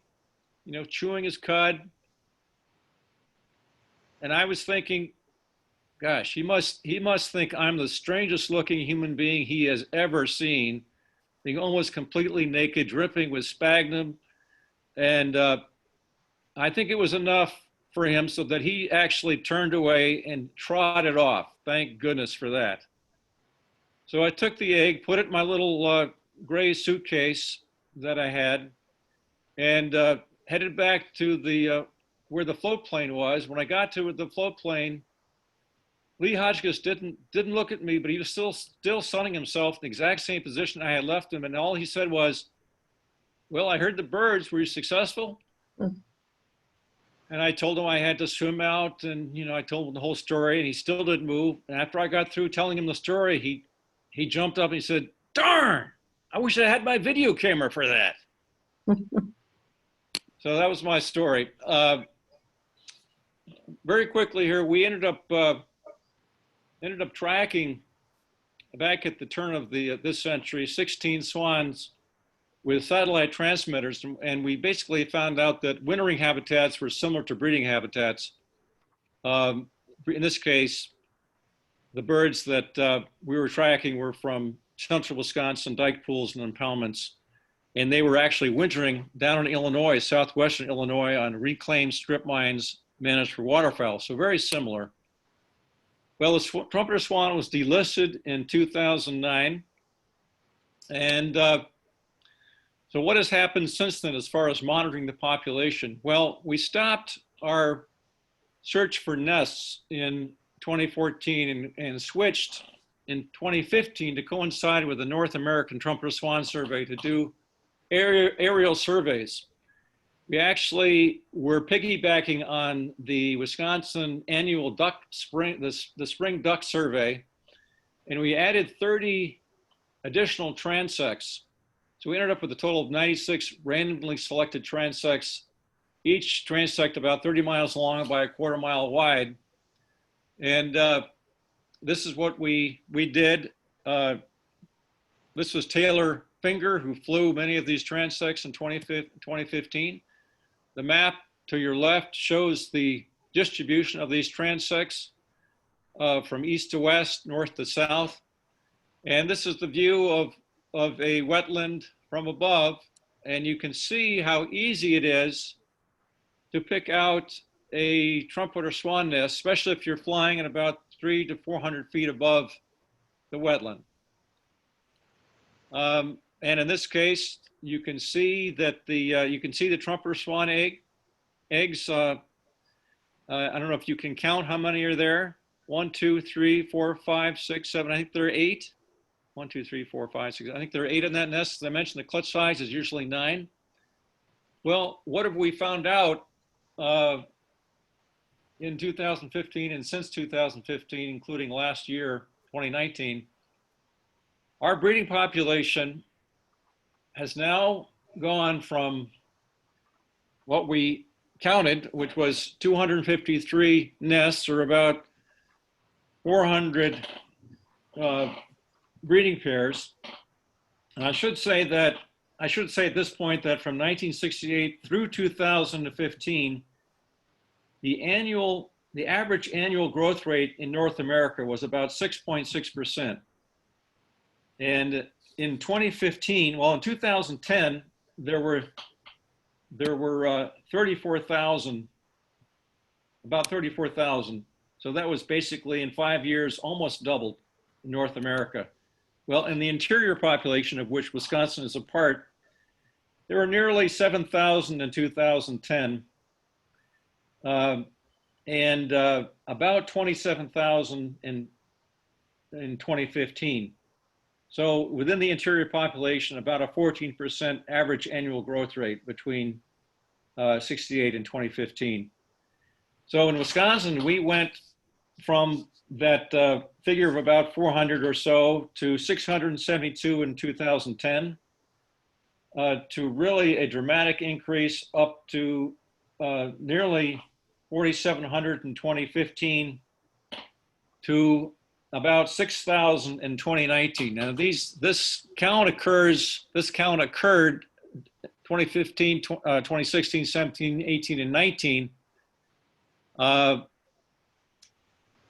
[SPEAKER 2] chewing his cud. And I was thinking, gosh, he must think I'm the strangest looking human being he has ever seen, being almost completely naked, dripping with sphagnum. And I think it was enough for him so that he actually turned away and trotted off. Thank goodness for that. So I took the egg, put it in my little gray suitcase that I had, and headed back to where the float plane was. When I got to the float plane, Lee Hotchkiss didn't look at me, but he was still sunning himself in the exact same position I had left him. And all he said was, well, I heard the birds. Were you successful? And I told him I had to swim out, and I told him the whole story, and he still didn't move. And after I got through telling him the story, he jumped up and he said, darn, I wish I had my video camera for that. So that was my story. Very quickly here, we ended up tracking back at the turn of this century 16 swans with satellite transmitters, and we basically found out that wintering habitats were similar to breeding habitats. In this case, the birds that we were tracking were from central Wisconsin dike pools and impoundments, and they were actually wintering down in Illinois, southwestern Illinois, on reclaimed strip mines managed for waterfowl, so very similar. Well, the Trumpeter Swan was delisted in 2009, and So what has happened since then as far as monitoring the population? Well, we stopped our search for nests in 2014 and switched in 2015 to coincide with the North American Trumpeter Swan survey to do aerial surveys. We actually were piggybacking on the Wisconsin annual duck spring, the spring duck survey, and we added 30 additional transects. So we ended up with a total of 96 randomly selected transects, each transect about 30 miles long by a quarter mile wide. And this is what we did. This was Taylor Finger, who flew many of these transects in 2015. The map to your left shows the distribution of these transects from east to west, north to south. And this is the view of a wetland from above. And you can see how easy it is to pick out a trumpeter swan nest, especially if you're flying at about 300 to 400 feet above the wetland. And in this case, you can see that the trumpeter swan eggs. I don't know if you can count how many are there. 1, 2, 3, 4, 5, 6, 7. I think there are 8. 1, 2, 3, 4, 5, 6. I think there are 8 in that nest. As I mentioned, the clutch size is usually 9. Well, what have we found out in 2015 and since 2015, including last year, 2019? Our breeding population has now gone from what we counted, which was 253 nests, or about 400 breeding pairs. And I should say at this point that from 1968 through 2015, the average annual growth rate in North America was about 6.6%. And in 2015, well, in 2010, there were 34,000, about 34,000. So that was basically in 5 years, almost doubled in North America. Well, in the interior population, of which Wisconsin is a part, there were nearly 7,000 in 2010, and about 27,000 in 2015. So within the interior population, about a 14% average annual growth rate between 68 and 2015. So in Wisconsin, we went from that figure of about 400 or so to 672 in 2010, to really a dramatic increase up to nearly 4,700 in 2015 to about 6,000 in 2019. Now this count occurred 2015, 2016, 17, 18, and 19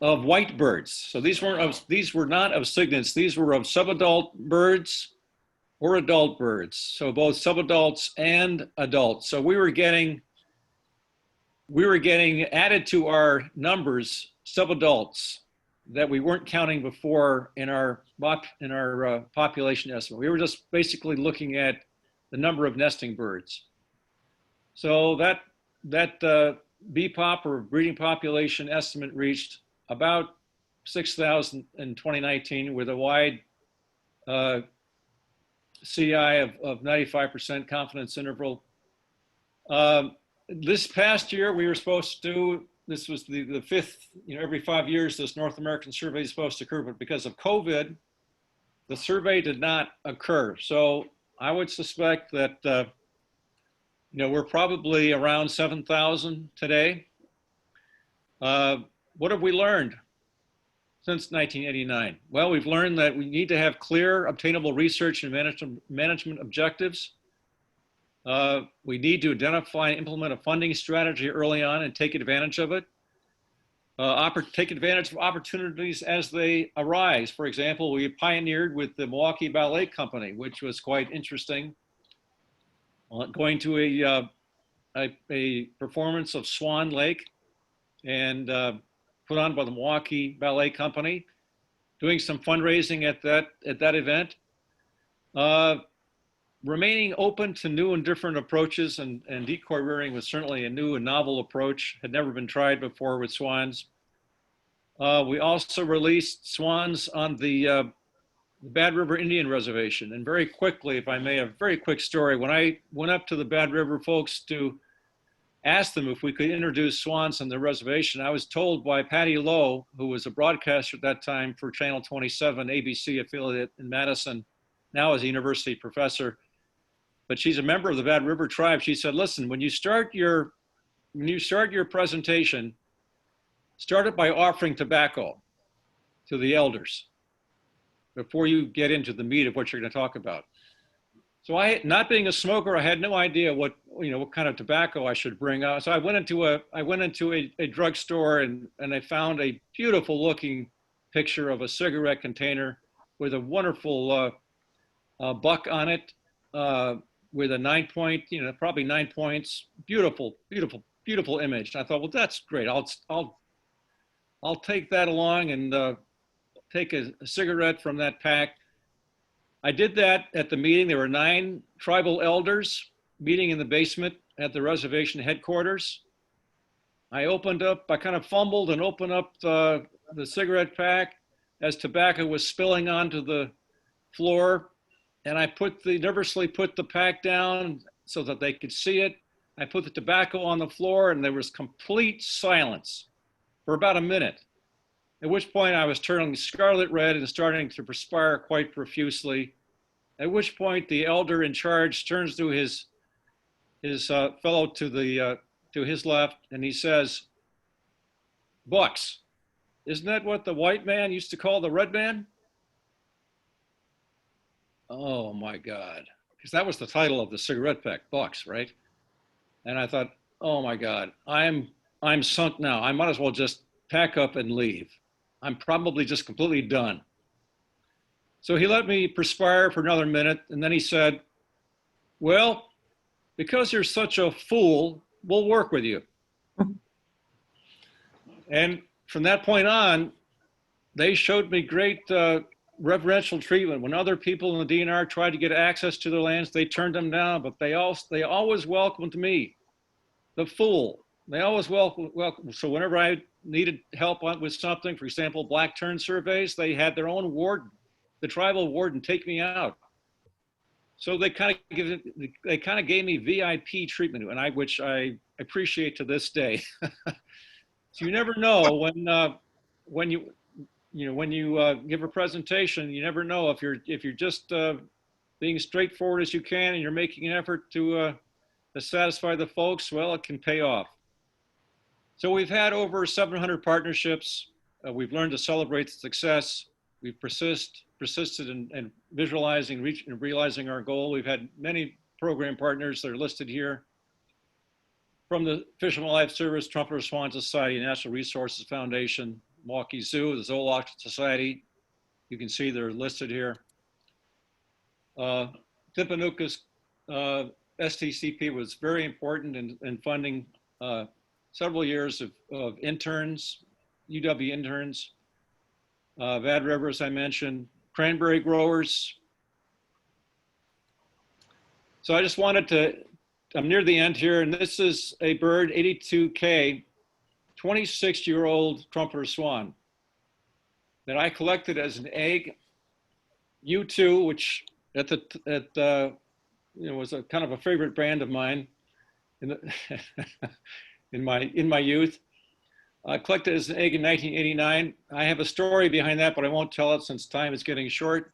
[SPEAKER 2] of white birds. So these were not of cygnets. These were of subadult birds or adult birds. So both subadults and adults. So we were getting added to our numbers subadults that we weren't counting before in our population estimate. We were just basically looking at the number of nesting birds. So that BPOP, or breeding population estimate, reached about 6,000 in 2019 with a wide CI of 95% confidence interval. This past year, we were supposed to do, this was the fifth, every 5 years this North American survey is supposed to occur, but because of COVID, the survey did not occur. So I would suspect that we're probably around 7,000 today. What have we learned since 1989? Well, we've learned that we need to have clear, obtainable research and management objectives. We need to identify and implement a funding strategy early on and take advantage of it. Take advantage of opportunities as they arise. For example, we pioneered with the Milwaukee Ballet Company, which was quite interesting. Going to a performance of Swan Lake, and put on by the Milwaukee Ballet Company, doing some fundraising at that event. remaining open to new and different approaches, and decoy rearing was certainly a new and novel approach, had never been tried before with swans. We also released swans on the Bad River Indian Reservation. And very quickly, if I may, a very quick story. When I went up to the Bad River folks to ask them if we could introduce swans on the reservation, I was told by Patty Lowe, who was a broadcaster at that time for Channel 27, ABC affiliate in Matteson, now as a university professor, but she's a member of the Bad River tribe. She said, listen, when you start your presentation, start it by offering tobacco to the elders before you get into the meat of what you're going to talk about. So I, not being a smoker, I had no idea what kind of tobacco I should bring out. So I went into a drugstore and I found a beautiful looking picture of a cigarette container with a wonderful buck on it, with a 9-point, probably 9 points, beautiful, beautiful, beautiful image. And I thought, well, that's great. I'll take that along and take a cigarette from that pack. I did that at the meeting. There were 9 tribal elders meeting in the basement at the reservation headquarters. I kind of fumbled and opened up the cigarette pack as tobacco was spilling onto the floor. And I nervously put the pack down so that they could see it. I put the tobacco on the floor and there was complete silence for about a minute. At which point I was turning scarlet red and starting to perspire quite profusely. At which point the elder in charge turns to his fellow to his left and he says, "Bucks, isn't that what the white man used to call the red man?" Oh my God, because that was the title of the cigarette pack, Bucks, right? And I thought, oh my God, I'm sunk now. I might as well just pack up and leave. I'm probably just completely done. So he let me perspire for another minute, and then he said, well, because you're such a fool, we'll work with you. And from that point on, they showed me great reverential treatment. When other people in the DNR tried to get access to their lands, they turned them down, but they always welcomed me, the fool. They always welcome. So whenever I needed help with something, for example, black tern surveys, they had their own warden, the tribal warden, take me out. So they kind of gave me VIP treatment, and which I appreciate to this day. So you never know when you give a presentation, you never know if you're just being straightforward as you can and you're making an effort to satisfy the folks. Well, it can pay off. So we've had over 700 partnerships. We've learned to celebrate the success. We've persisted in visualizing, and realizing our goal. We've had many program partners that are listed here, from the Fish and Wildlife Service, Trumpeter Swans Society, Natural Resources Foundation, Milwaukee Zoo, the Zoological Society. You can see they're listed here. Timpanuca's STCP was very important in funding several years of interns, UW interns. Bad River, as I mentioned, cranberry growers. So I just wanted to, I'm near the end here, and this is a bird, 82K, 26-year-old trumpeter swan that I collected as an egg, U2, which was a kind of a favorite brand of mine in my youth. I collected as an egg in 1989. I have a story behind that, but I won't tell it since time is getting short.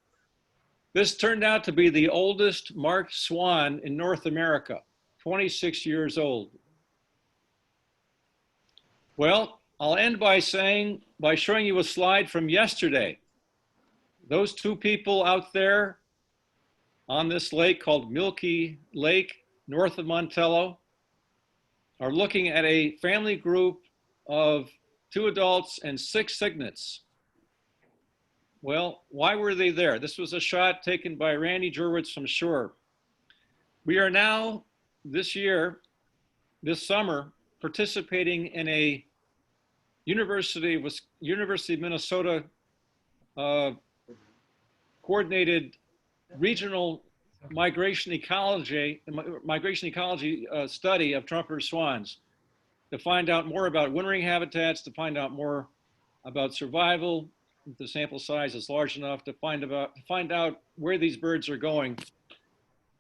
[SPEAKER 2] This turned out to be the oldest marked swan in North America, 26 years old. Well, I'll end by showing you a slide from yesterday. Those 2 people out there on this lake called Milky Lake, north of Montello, are looking at a family group of 2 adults and 6 cygnets. Well, why were they there? This was a shot taken by Randy Jurewicz from shore. We are now, this summer, participating in a University of Minnesota coordinated regional migration ecology study of trumpeter swans to find out more about wintering habitats, to find out more about survival. The sample size is large enough to find out where these birds are going.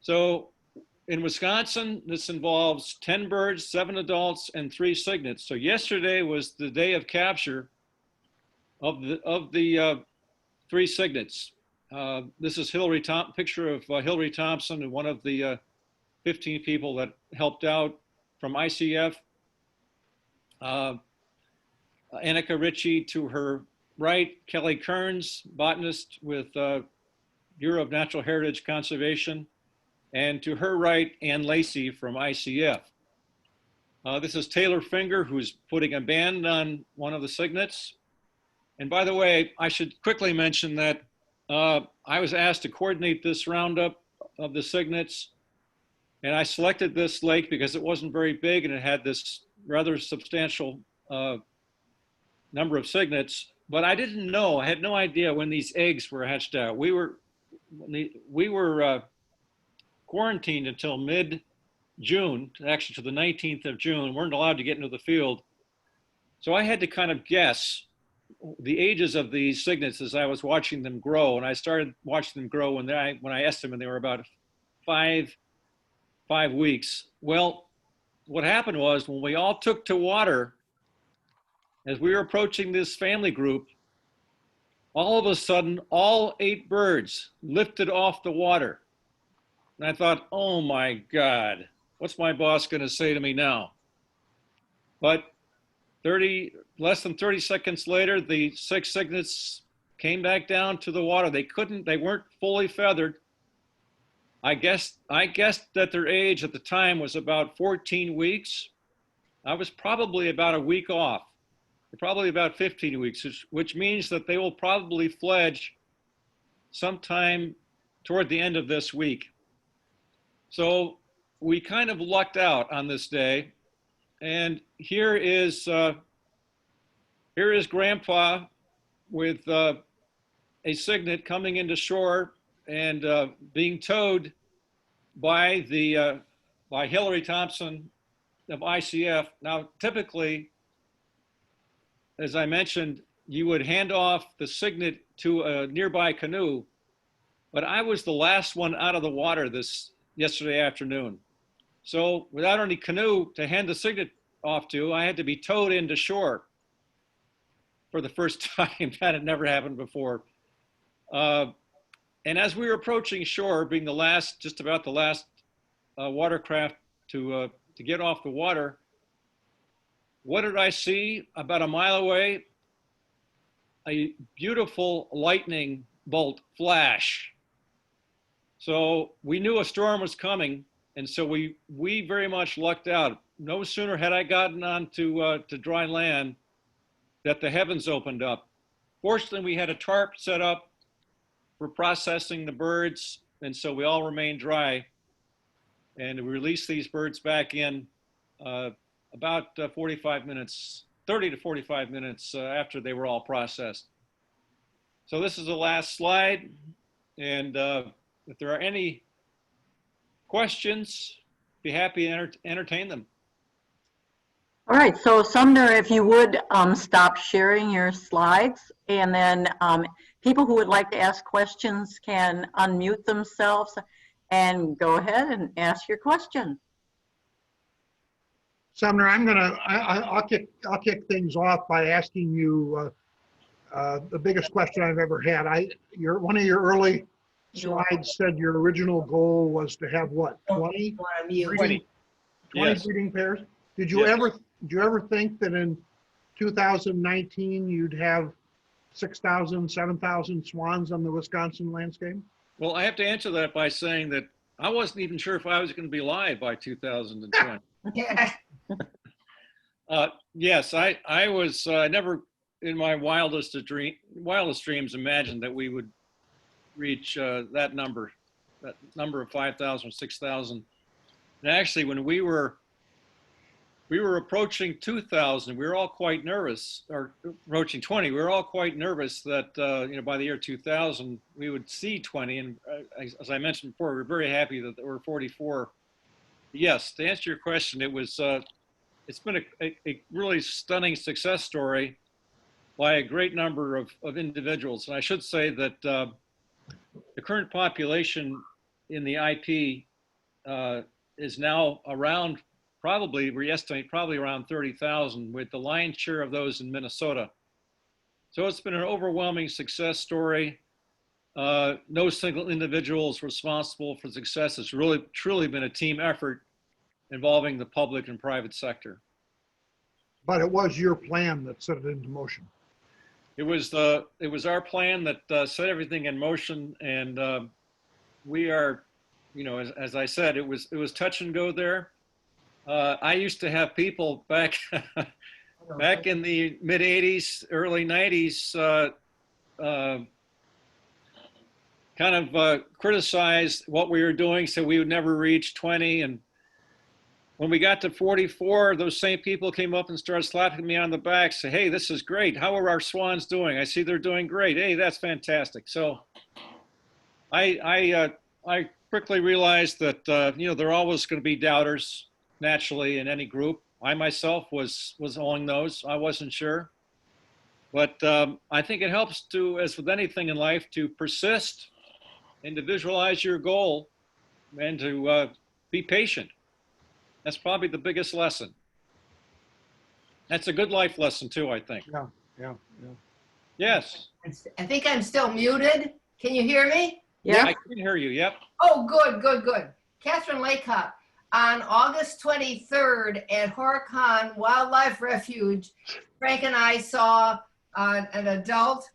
[SPEAKER 2] So in Wisconsin, this involves 10 birds, 7 adults, and 3 cygnets. So yesterday was the day of capture of the 3 cygnets. This is picture of Hillary Thompson, and one of the 15 people that helped out from ICF. Annika Ritchie to her right, Kelly Kearns, botanist with Bureau of Natural Heritage Conservation, and to her right, Ann Lacey from ICF. This is Taylor Finger, who's putting a band on one of the cygnets. And by the way, I should quickly mention that I was asked to coordinate this roundup of the cygnets, and I selected this lake because it wasn't very big and it had this rather substantial number of cygnets, but I didn't know, I had no idea when these eggs were hatched out. We were quarantined until mid-June, actually to the 19th of June, weren't allowed to get into the field. So I had to kind of guess the ages of these cygnets as I was watching them grow. And I started watching them grow when I estimated they were about five weeks. Well, what happened was when we all took to water, as we were approaching this family group, all of a sudden, all 8 birds lifted off the water. And I thought, oh my God, what's my boss going to say to me now? But less than 30 seconds later, the 6 cygnets came back down to the water. They weren't fully feathered. I guessed that their age at the time was about 14 weeks. I was probably about a week off. Probably about 15 weeks, which means that they will probably fledge sometime toward the end of this week. So we kind of lucked out on this day. And here is Grandpa with a cygnet coming into shore and being towed by Hillary Thompson of ICF. Now, typically, as I mentioned, you would hand off the cygnet to a nearby canoe, but I was the last one out of the water yesterday afternoon. So without any canoe to hand the cygnet off to, I had to be towed into shore for the first time. That had never happened before. And as we were approaching shore, being just about the last watercraft to get off the water, what did I see about a mile away? A beautiful lightning bolt flash. So we knew a storm was coming, and so we very much lucked out. No sooner had I gotten onto to dry land that the heavens opened up. Fortunately, we had a tarp set up for processing the birds, and so we all remained dry. And we released these birds back in about 45 minutes, 30 to 45 minutes after they were all processed. So this is the last slide. And if there are any questions, be happy to entertain them.
[SPEAKER 4] All right, so Sumner, if you would stop sharing your slides, and then people who would like to ask questions can unmute themselves and go ahead and ask your question.
[SPEAKER 1] Sumner, I'll kick things off by asking you the biggest question I've ever had. One of your early slides said your original goal was to have what, 20
[SPEAKER 2] Yes.
[SPEAKER 1] breeding pairs? Did you ever think that in 2019 you'd have 6,000, 7,000 swans on the Wisconsin landscape?
[SPEAKER 2] Well, I have to answer that by saying that I wasn't even sure if I was going to be live by 2020.
[SPEAKER 3] Yeah.
[SPEAKER 2] Yes, I was never in my wildest dreams imagined that we would reach that number of 5,000 or 6,000. And actually, when we were we were approaching 2,000. We were all quite nervous, or approaching 20. We were all quite nervous that by the year 2000 we would see 20. And as I mentioned before, we're very happy that there were 44. Yes, to answer your question, it's been a really stunning success story by a great number of individuals. And I should say that the current population in the IP is now around, we estimate probably around 30,000, with the lion's share of those in Minnesota. So it's been an overwhelming success story. No single individual is responsible for success. It's really, truly been a team effort involving the public and private sector.
[SPEAKER 1] But it was your plan that set it into motion.
[SPEAKER 2] It was our plan that set everything in motion, and we are, as I said, it was touch and go there. I used to have people back in the mid 80s, early 90s, kind of criticize what we were doing, so we would never reach 20. And when we got to 44, those same people came up and started slapping me on the back, say, "Hey, this is great. How are our swans doing? I see they're doing great. Hey, that's fantastic." So I quickly realized that there are always going to be doubters naturally in any group. I myself was among those. I wasn't sure, but I think it helps to, as with anything in life, to persist and to visualize your goal and to be patient. That's probably the biggest lesson. That's a good life lesson too, I think.
[SPEAKER 1] Yeah.
[SPEAKER 2] Yes.
[SPEAKER 3] I think I'm still muted. Can you hear me?
[SPEAKER 2] Yeah, I can hear you. Yep.
[SPEAKER 3] Oh, good. Catherine Laycock. On August 23rd at Horicon Wildlife Refuge, Frank and I saw an adult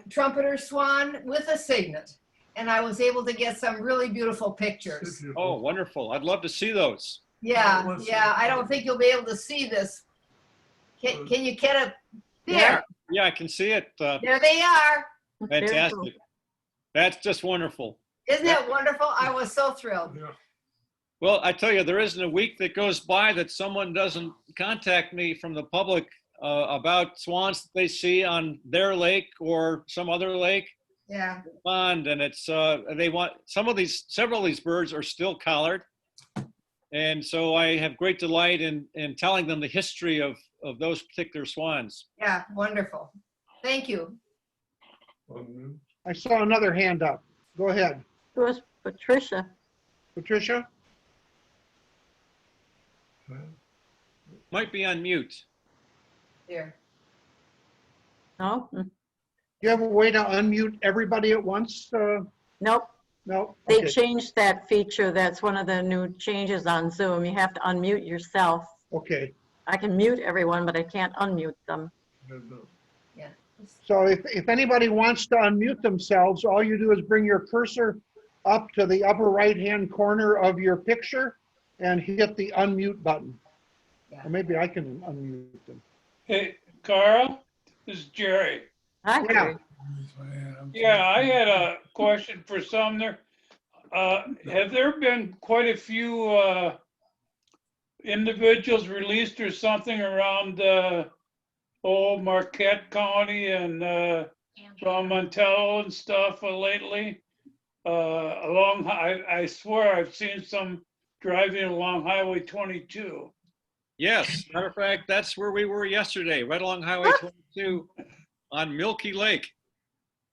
[SPEAKER 3] trumpeter swan with a cygnet, and I was able to get some really beautiful pictures.
[SPEAKER 2] Oh, wonderful. I'd love to see those.
[SPEAKER 3] Yeah. I don't think you'll be able to see this. Can you get it there?
[SPEAKER 2] Yeah, I can see it.
[SPEAKER 3] There they are.
[SPEAKER 2] Fantastic. That's just wonderful.
[SPEAKER 3] Isn't that wonderful? I was so thrilled.
[SPEAKER 1] Yeah.
[SPEAKER 2] Well, I tell you, there isn't a week that goes by that someone doesn't contact me from the public about swans that they see on their lake or some other lake.
[SPEAKER 3] Yeah.
[SPEAKER 2] Pond, and it's several of these birds are still collared, and so I have great delight in telling them the history of those particular swans.
[SPEAKER 3] Yeah, wonderful. Thank you.
[SPEAKER 1] I saw another hand up. Go ahead.
[SPEAKER 4] It was Patricia.
[SPEAKER 1] Patricia?
[SPEAKER 2] Might be on mute.
[SPEAKER 3] Here.
[SPEAKER 4] No?
[SPEAKER 1] Do you have a way to unmute everybody at once?
[SPEAKER 4] Nope.
[SPEAKER 1] No?
[SPEAKER 4] They
[SPEAKER 1] Okay.
[SPEAKER 4] changed that feature. That's one of the new changes on Zoom. You have to unmute yourself.
[SPEAKER 1] Okay.
[SPEAKER 4] I can mute everyone, but I can't unmute them.
[SPEAKER 3] Yeah.
[SPEAKER 1] So if anybody wants to unmute themselves, all you do is bring your cursor up to the upper right-hand corner of your picture and hit the unmute button.
[SPEAKER 3] Yeah.
[SPEAKER 1] Or maybe I can unmute them.
[SPEAKER 5] Hey, Carl, this is Jerry.
[SPEAKER 4] Hi,
[SPEAKER 1] Yeah.
[SPEAKER 4] Gary.
[SPEAKER 5] Yeah, I had a question for Sumner. Have there been quite a few individuals released or something around Marquette County and from Montello and stuff lately? I swear I've seen some driving along Highway 22.
[SPEAKER 2] Yes, matter of fact, that's where we were yesterday, right along Highway 22 on Milky Lake.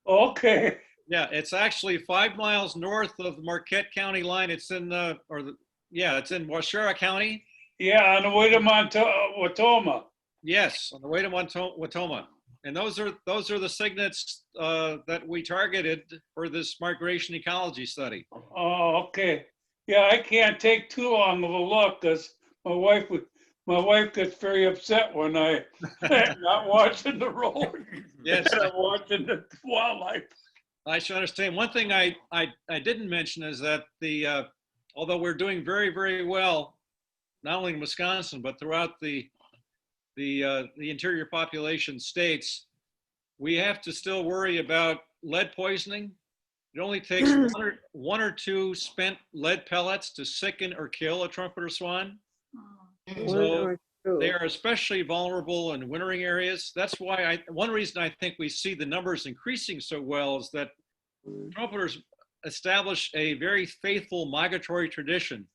[SPEAKER 5] Okay.
[SPEAKER 2] Yeah, it's actually 5 miles north of the Marquette County line. It's in it's in Waushara County.
[SPEAKER 5] Yeah, on the way to Watoma.
[SPEAKER 2] Yes, on the way to Watoma. And those are the cygnets that we targeted for this migration ecology study.
[SPEAKER 5] Oh, okay. Yeah, I can't take too long of a look because my wife gets very upset when I'm not watching the road.
[SPEAKER 2] Yes,
[SPEAKER 5] I'm watching the wildlife.
[SPEAKER 2] I should understand. One thing I didn't mention is that although we're doing very, very well, not only in Wisconsin but throughout the interior population states, we have to still worry about lead poisoning. It only takes one or two spent lead pellets to sicken or kill a trumpeter swan. So they are especially vulnerable in wintering areas. That's why one reason I think we see the numbers increasing so well is that trumpeters establish a very faithful migratory tradition.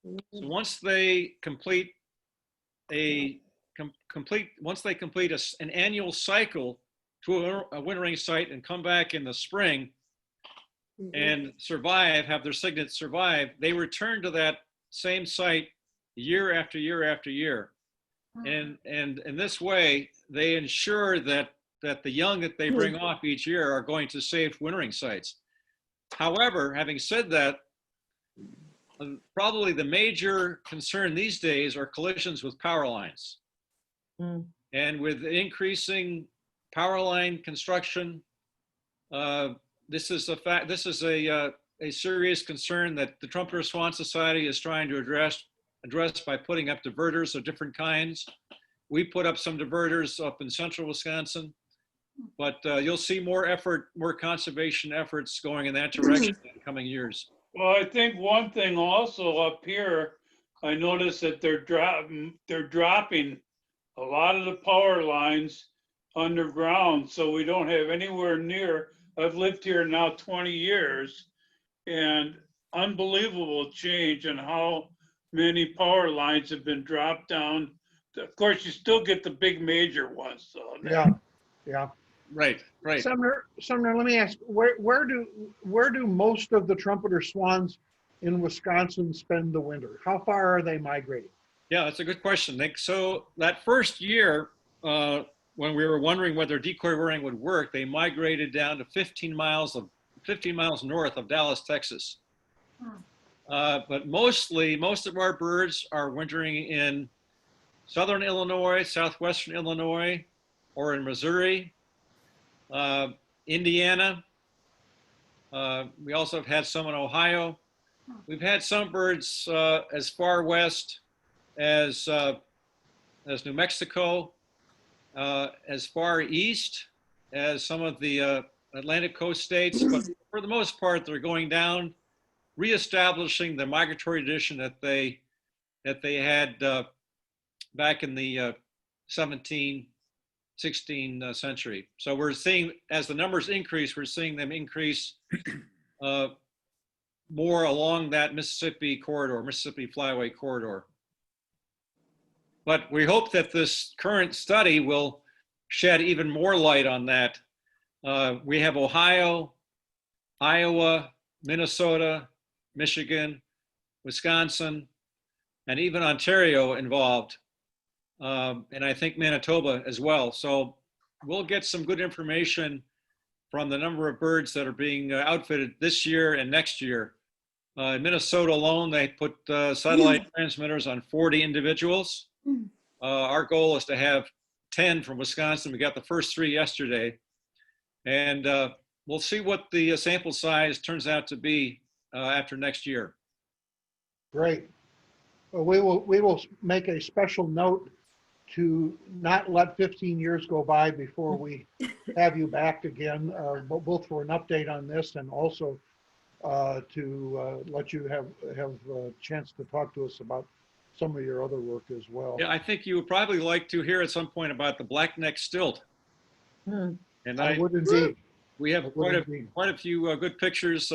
[SPEAKER 2] So once they complete an annual cycle to a wintering site and come back in the spring and have their cygnets survive, they return to that same site year after year after year. And in this way, they ensure that the young that they bring off each year are going to safe wintering sites. However, having said that, probably the major concern these days are collisions with power lines. And with increasing power line construction, this is a serious concern that the Trumpeter Swan Society is trying to address by putting up diverters of different kinds. We put up some diverters up in central Wisconsin, but you'll see more conservation efforts going in that direction in the coming years.
[SPEAKER 5] Well, I think one thing also up here, I noticed that they're dropping a lot of the power lines underground, so we don't have anywhere near. I've lived here now 20 years, and unbelievable change in how many power lines have been dropped down. Of course, you still get the big major ones, though.
[SPEAKER 1] Yeah.
[SPEAKER 2] Right.
[SPEAKER 1] Sumner, let me ask, where do most of the trumpeter swans in Wisconsin spend the winter? How far are they migrating?
[SPEAKER 2] Yeah, that's a good question, Nick. So that first year, when we were wondering whether decoy-rearing would work, they migrated down to 15 miles north of Dallas, Texas. But most of our birds are wintering in southern Illinois, southwestern Illinois, or in Missouri, Indiana. We also have had some in Ohio. We've had some birds as far west as New Mexico, as far east as some of the Atlantic coast states, but for the most part, they're going down, reestablishing the migratory tradition that they had back in the 17th, 16th century. So we're seeing, as the numbers increase, we're seeing them increase more along that Mississippi flyway corridor. But we hope that this current study will shed even more light on that. We have Ohio, Iowa, Minnesota, Michigan, Wisconsin, and even Ontario involved. And I think Manitoba as well. So we'll get some good information from the number of birds that are being outfitted this year and next year. In Minnesota alone, they put satellite transmitters on 40 individuals. Our goal is to have 10 from Wisconsin. We got the first 3 yesterday. And we'll see what the sample size turns out to be after next year.
[SPEAKER 1] Great. Well, we will make a special note to not let 15 years go by before we have you back again, both for an update on this and also to let you have a chance to talk to us about some of your other work as well.
[SPEAKER 2] Yeah, I think you would probably like to hear at some point about the black-necked stilt. And
[SPEAKER 1] I would indeed.
[SPEAKER 2] We have quite a few good pictures.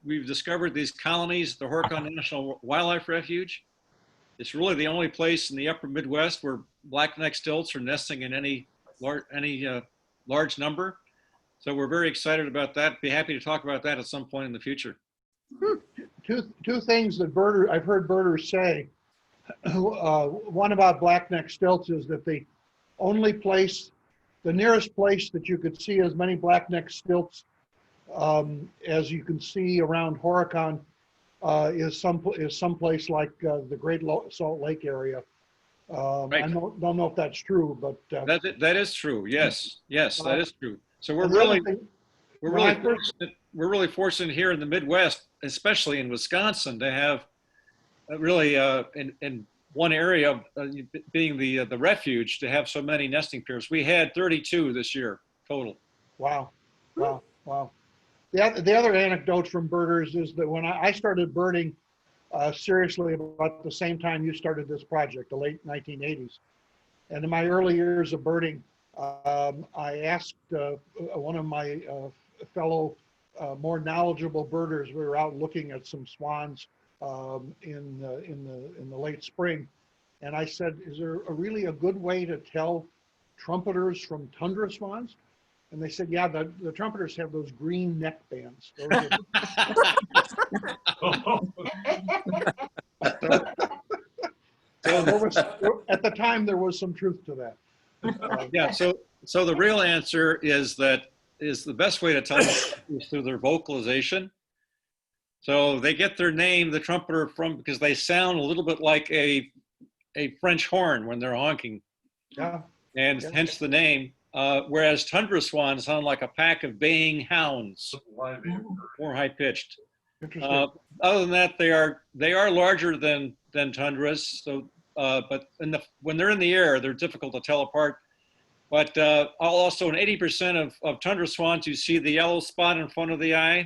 [SPEAKER 2] We've discovered these colonies at the Horicon National Wildlife Refuge. It's really the only place in the upper Midwest where black-necked stilts are nesting in any large number. So we're very excited about that. Be happy to talk about that at some point in the future.
[SPEAKER 1] Two things that I've heard birders say. One about black-necked stilts is that the nearest place that you could see as many black-necked stilts as you can see around Horicon is someplace like the Great Salt Lake area.
[SPEAKER 2] Right.
[SPEAKER 1] I don't know if that's true, but
[SPEAKER 2] that is true. Yes, that is true. So we're really fortunate here in the Midwest, especially in Wisconsin, to have really in one area being the refuge, to have so many nesting pairs. We had 32 this year total.
[SPEAKER 1] Wow. The other anecdote from birders is that when I started birding seriously about the same time you started this project, the late 1980s. And in my early years of birding, I asked one of my fellow more knowledgeable birders. We were out looking at some swans in the late spring, and I said, "Is there really a good way to tell trumpeters from tundra swans?" And they said, "Yeah, the trumpeters have those green neck bands." Those so there was, at the time, there was some truth to that.
[SPEAKER 2] Yeah, so the real answer is the best way to tell them is through their vocalization. So they get their name, the trumpeter, from because they sound a little bit like a French horn when they're honking,
[SPEAKER 1] Yeah.
[SPEAKER 2] and hence the name. Whereas tundra swans sound like a pack of baying hounds, more high pitched.
[SPEAKER 1] Interesting.
[SPEAKER 2] Other than that, they are larger than tundras. So, but when they're in the air, they're difficult to tell apart. But also, in 80% of tundra swans, you see the yellow spot in front of the eye.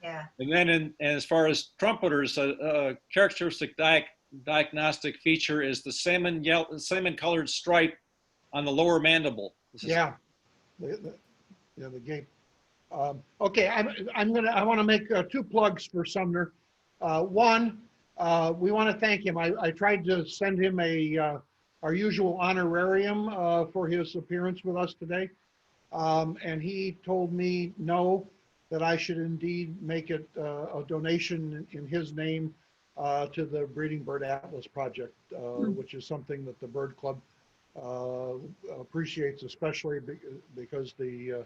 [SPEAKER 3] Yeah.
[SPEAKER 2] And then, and as far as trumpeters, a characteristic diagnostic feature is the salmon-colored stripe on the lower mandible.
[SPEAKER 1] Yeah. The gape. Okay, I want to make 2 plugs for Sumner. One, we want to thank him. I tried to send him our usual honorarium for his appearance with us today, and he told me no, that I should indeed make it a donation in his name to the Breeding Bird Atlas Project, which is something that the Bird Club appreciates, especially because the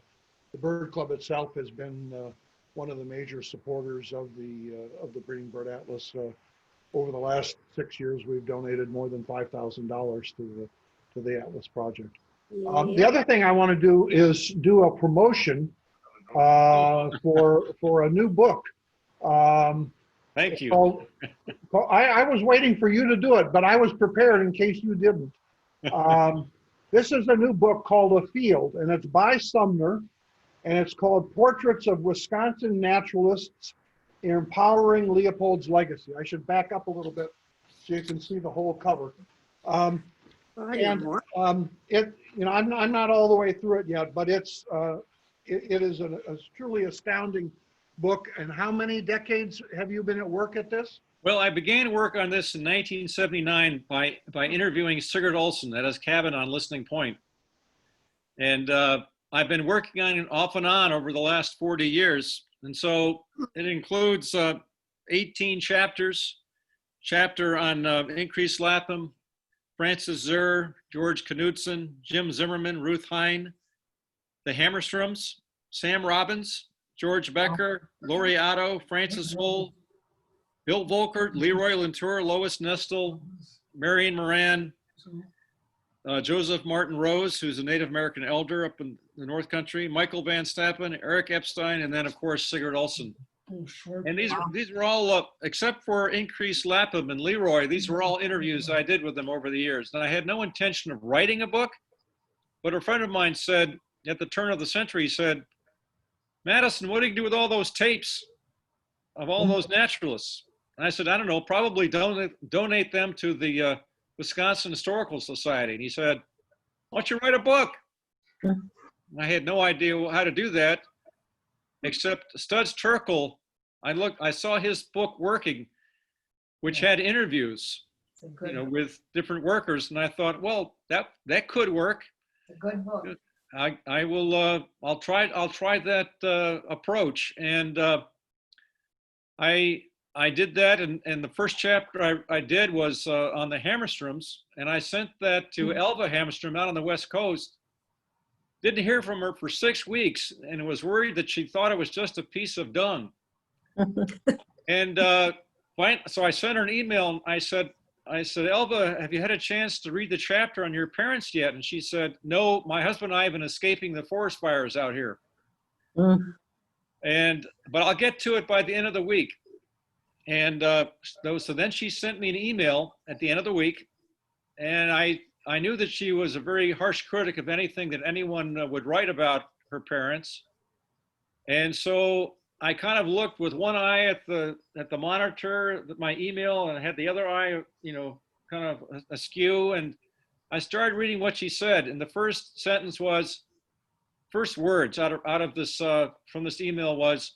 [SPEAKER 1] Bird Club itself has been one of the major supporters of the Breeding Bird Atlas. Over the last 6 years, we've donated more than $5,000 to the Atlas project. The other thing I want to do is do a promotion for a new book.
[SPEAKER 2] Thank you.
[SPEAKER 1] I was waiting for you to do it, but I was prepared in case you didn't. This is a new book called A Field, and it's by Sumner, and it's called Portraits of Wisconsin Naturalists Empowering Leopold's Legacy. I should back up a little bit so you can see the whole cover. I'm not all the way through it yet, but it is a truly astounding book. And how many decades have you been at work at this?
[SPEAKER 2] Well, I began work on this in 1979 by interviewing Sigurd Olsen at his cabin on Listening Point. And I've been working on it off and on over the last 40 years. And so it includes 18 chapters, chapter on Increase Lapham, Francis Zur, George Knudsen, Jim Zimmerman, Ruth Hine, the Hammerstroms, Sam Robbins, George Becker, Lori Otto, Francis Hull, Bill Volkert, Leroy Latour, Lois Nestle, Marion Moran, Joseph Martin Rose, who's a Native American elder up in the North Country, Michael Van Stappen, Eric Epstein, and then of course Sigurd Olsen. And these were all, except for Increase Lapham and Leroy, these were all interviews I did with them over the years. And I had no intention of writing a book, but a friend of mine said at the turn of the century, he said, "Matteson, what do you do with all those tapes of all those naturalists?" And I said, "I don't know, probably donate them to the Wisconsin Historical Society." And he said, "Why don't you write a book?" I had no idea how to do that, except Studs Terkel. I saw his book working, which had interviews, with different workers, and I thought, well, that could work.
[SPEAKER 3] It's a good book.
[SPEAKER 2] I will. I'll try that approach, and I did that, and the first chapter I did was on the Hammerstroms, and I sent that to Elva Hammerstrom out on the West Coast. Didn't hear from her for 6 weeks, and was worried that she thought it was just a piece of dung. And so I sent her an email, and I said, "Elva, have you had a chance to read the chapter on your parents yet?" And she said, "No, my husband and I have been escaping the forest fires out here. But I'll get to it by the end of the week." And so then she sent me an email at the end of the week, and I knew that she was a very harsh critic of anything that anyone would write about her parents. And so I kind of looked with one eye at the monitor, my email, and I had the other eye, kind of askew. And I started reading what she said. And the first sentence was, first words out of this from this email was,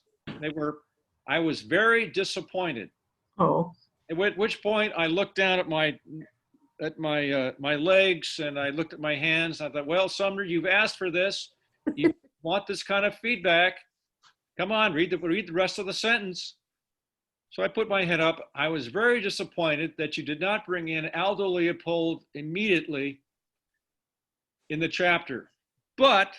[SPEAKER 2] I was very disappointed.
[SPEAKER 4] Oh.
[SPEAKER 2] At which point I looked down at my legs and I looked at my hands. I thought, well, Sumner, you've asked for this. You want this kind of feedback. Come on, read the rest of the sentence. So I put my head up. I was very disappointed that you did not bring in Aldo Leopold immediately in the chapter. But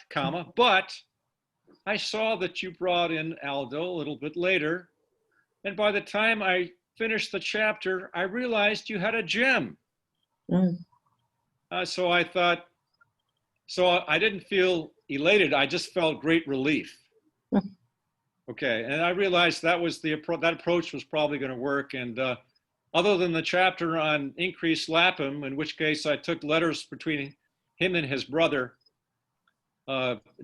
[SPEAKER 2] I saw that you brought in Aldo a little bit later. And by the time I finished the chapter, I realized you had a gem. So I thought, I didn't feel elated. I just felt great relief. Okay, and I realized that approach was probably going to work. And other than the chapter on increased Lapham, in which case I took letters between him and his brother,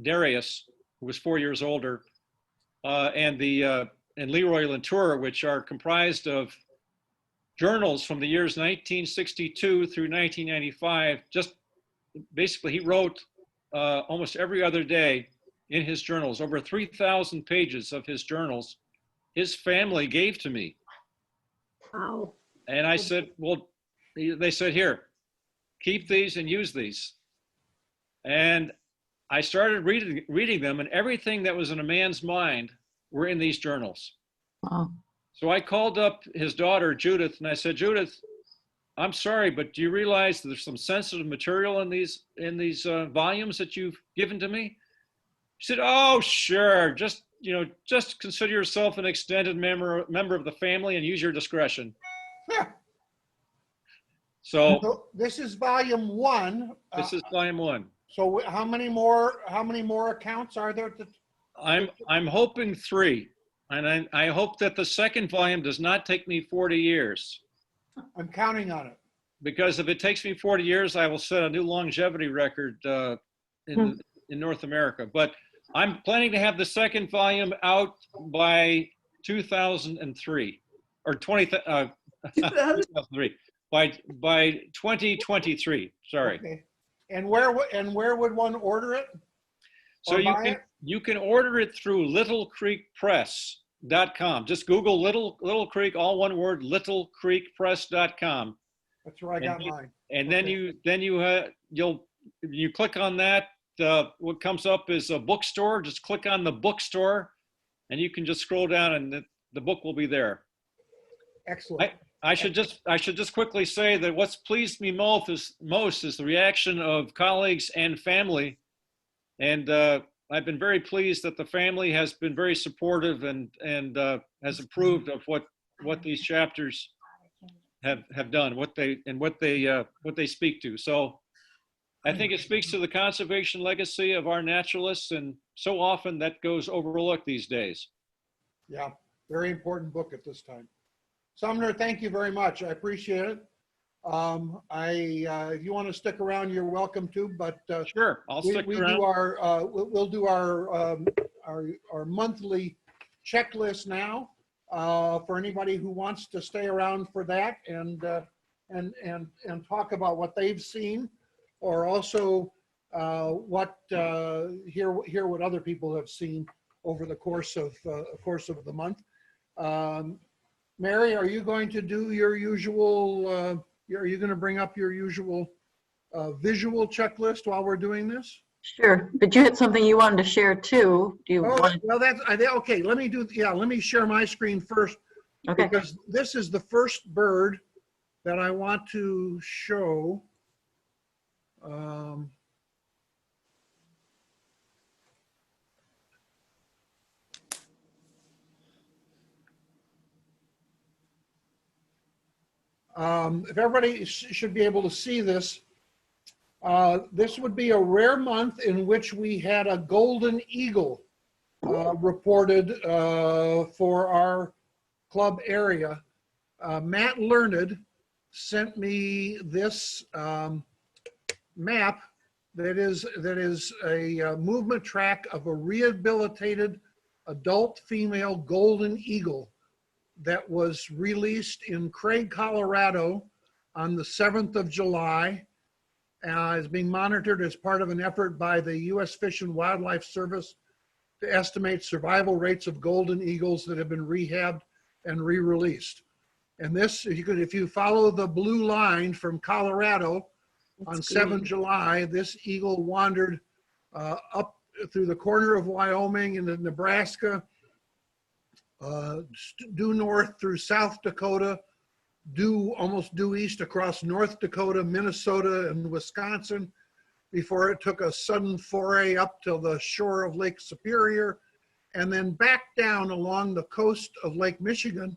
[SPEAKER 2] Darius, who was 4 years older, and Leroy Latour, which are comprised of journals from the years 1962 through 1995. Just basically, he wrote almost every other day in his journals, over 3,000 pages of his journals. His family gave to me.
[SPEAKER 6] Wow.
[SPEAKER 2] And I said, well, they said, here, keep these and use these. And I started reading them, and everything that was in a man's mind were in these journals.
[SPEAKER 4] Wow.
[SPEAKER 2] So I called up his daughter, Judith, and I said, Judith, I'm sorry, but do you realize that there's some sensitive material in these volumes that you've given to me? She said, oh, sure. Just consider yourself an extended member of the family and use your discretion.
[SPEAKER 1] Yeah.
[SPEAKER 2] So
[SPEAKER 1] this is volume 1.
[SPEAKER 2] This is volume 1.
[SPEAKER 1] So how many more accounts are there?
[SPEAKER 2] I'm hoping 3. And I hope that the second volume does not take me 40 years.
[SPEAKER 1] I'm counting on it.
[SPEAKER 2] Because if it takes me 40 years, I will set a new longevity record in North America. But I'm planning to have the second volume out by 2003 or 2003 by 2023. Sorry.
[SPEAKER 1] Okay. And where would one order it?
[SPEAKER 2] So you can order it through littlecreekpress.com. Just Google Little Creek, all one word, littlecreekpress.com.
[SPEAKER 1] That's where I got mine.
[SPEAKER 2] And then you click on that. What comes up is a bookstore. Just click on the bookstore, and you can just scroll down, and the book will be there.
[SPEAKER 1] Excellent.
[SPEAKER 2] I should just quickly say that what's pleased me most is the reaction of colleagues and family, and I've been very pleased that the family has been very supportive and has approved of what these chapters have done, what they speak to. So I think it speaks to the conservation legacy of our naturalists, and so often that goes overlooked these days.
[SPEAKER 1] Yeah, very important book at this time. Sumner, thank you very much. I appreciate it. If you want to stick around, you're welcome to. But
[SPEAKER 2] sure, I'll stick around.
[SPEAKER 1] We'll do our monthly checklist now for anybody who wants to stay around for that and talk about what they've seen, or also hear what other people have seen over the course of the month. Mary, are you going to do your usual? Are you going to bring up your usual visual checklist while we're doing this?
[SPEAKER 4] Sure, but you had something you wanted to share too. Do you want?
[SPEAKER 1] Well, okay. Let me share my screen first,
[SPEAKER 4] Okay.
[SPEAKER 1] because this is the first bird that I want to show. If everybody should be able to see this, this would be a rare month in which we had a golden eagle reported for our club area. Matt Learned sent me this map that is a movement track of a rehabilitated adult female golden eagle that was released in Craig, Colorado on the 7th of July. Is being monitored as part of an effort by the U.S. Fish and Wildlife Service to estimate survival rates of golden eagles that have been rehabbed and re-released. And this, if you follow the blue line from Colorado on 7 July, this eagle wandered up through the corner of Wyoming into Nebraska, due north through South Dakota, almost due east across North Dakota, Minnesota, and Wisconsin before it took a sudden foray up to the shore of Lake Superior and then back down along the coast of Lake Michigan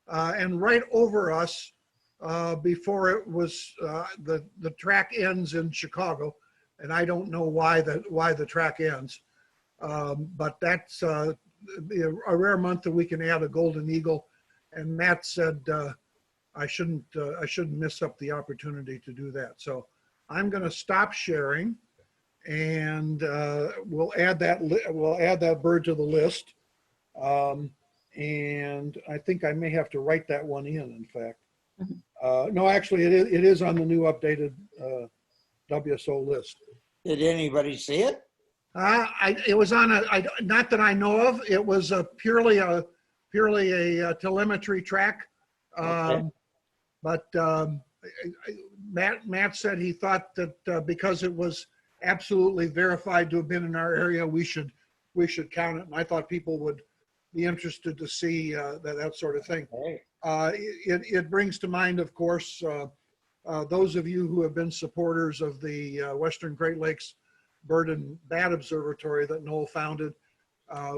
[SPEAKER 1] and right over us before it was, the track ends in Chicago. And I don't know why the track ends, but that's a rare month that we can add a golden eagle. And Matt said, I shouldn't miss up the opportunity to do that. So I'm going to stop sharing, and we'll add that bird to the list. And I think I may have to write that one in fact. No, actually, it is on the new updated WSO list.
[SPEAKER 7] Did anybody see it?
[SPEAKER 1] It was on not that I know of. It was purely a telemetry track.
[SPEAKER 7] Okay.
[SPEAKER 1] But Matt said he thought that because it was absolutely verified to have been in our area, we should count it. And I thought people would be interested to see that sort of thing.
[SPEAKER 7] Hey.
[SPEAKER 1] It brings to mind, of course, those of you who have been supporters of the Western Great Lakes Bird and Bat Observatory that Noel founded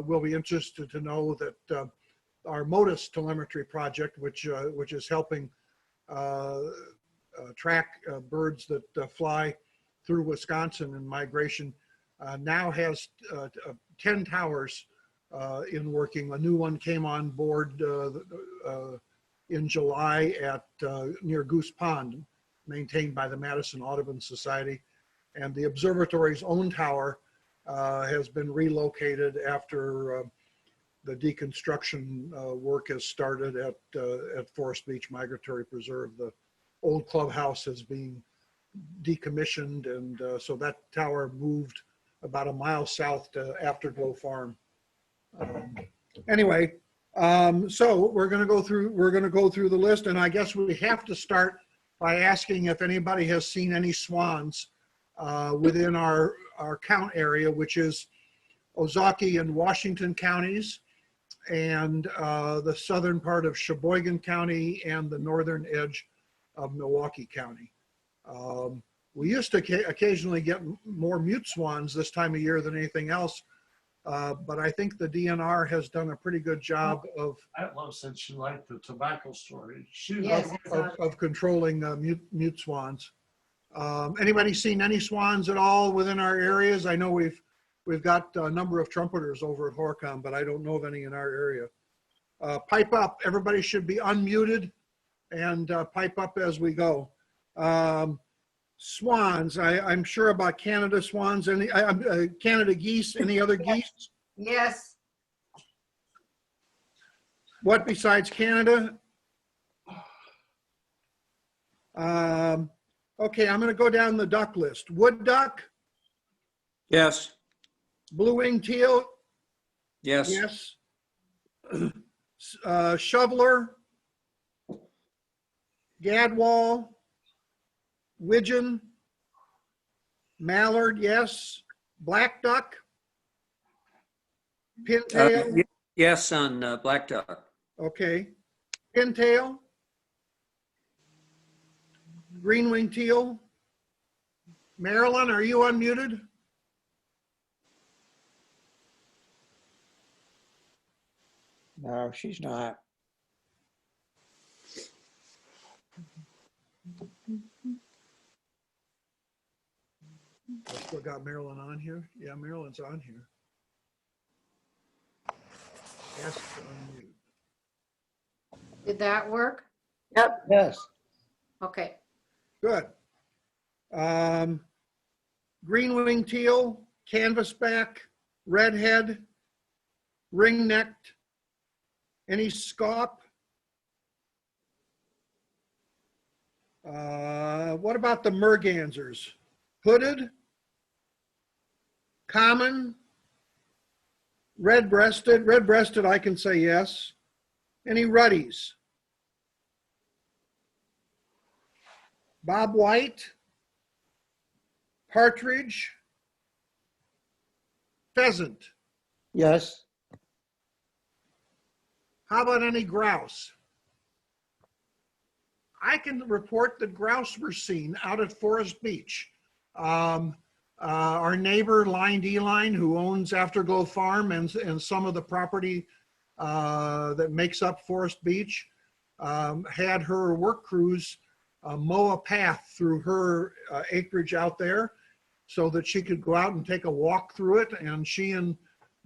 [SPEAKER 1] will be interested to know that our MODIS telemetry project, which is helping track birds that fly through Wisconsin in migration, now has 10 towers in working. A new one came on board in July at near Goose Pond, maintained by the Matteson Audubon Society. And the observatory's own tower has been relocated after the deconstruction work has started at Forest Beach Migratory Preserve. The old clubhouse is being decommissioned, and so that tower moved about a mile south to Afterglow Farm. Anyway, so we're going to go through the list, and I guess we have to start by asking if anybody has seen any swans within our count area, which is Ozaukee and Washington counties, and the southern part of Sheboygan County and the northern edge of Milwaukee County. We used to occasionally get more mute swans this time of year than anything else, but I think the DNR has done a pretty good job of
[SPEAKER 8] Atlas said she liked the tobacco story.
[SPEAKER 3] Yes.
[SPEAKER 1] of controlling mute swans. Anybody seen any swans at all within our areas? I know we've got a number of trumpeters over at Horicon, but I don't know of any in our area. Pipe up. Everybody should be unmuted and pipe up as we go. Swans. I'm sure about Canada swans. Any Canada geese? Any other geese?
[SPEAKER 3] Yes.
[SPEAKER 1] What besides Canada? Okay, I'm going to go down the duck list. Wood duck,
[SPEAKER 7] Yes.
[SPEAKER 1] blue-winged teal,
[SPEAKER 7] Yes.
[SPEAKER 1] yes. Shoveler, gadwall, widgeon, mallard, yes. Black duck, pintail,
[SPEAKER 7] Yes on black duck.
[SPEAKER 1] okay. Pintail, green-winged teal. Marilyn, are you unmuted?
[SPEAKER 7] No, she's not.
[SPEAKER 1] I still got Marilyn on here. Yeah, Marilyn's on here. Ask to unmute.
[SPEAKER 3] Did that work?
[SPEAKER 4] Yep.
[SPEAKER 7] Yes.
[SPEAKER 3] Okay.
[SPEAKER 1] Good. Green wing teal, canvasback, redhead, ring-necked, any scaup? What about the mergansers? Hooded, common, red-breasted? Red-breasted, I can say yes. Any ruddies? Bob white, partridge, pheasant?
[SPEAKER 7] Yes.
[SPEAKER 1] How about any grouse? I can report that grouse were seen out at Forest Beach. Our neighbor, Line D-Line, who owns Afterglow Farm and some of the property that makes up Forest Beach, had her work crews mow a path through her acreage out there so that she could go out and take a walk through it. And she and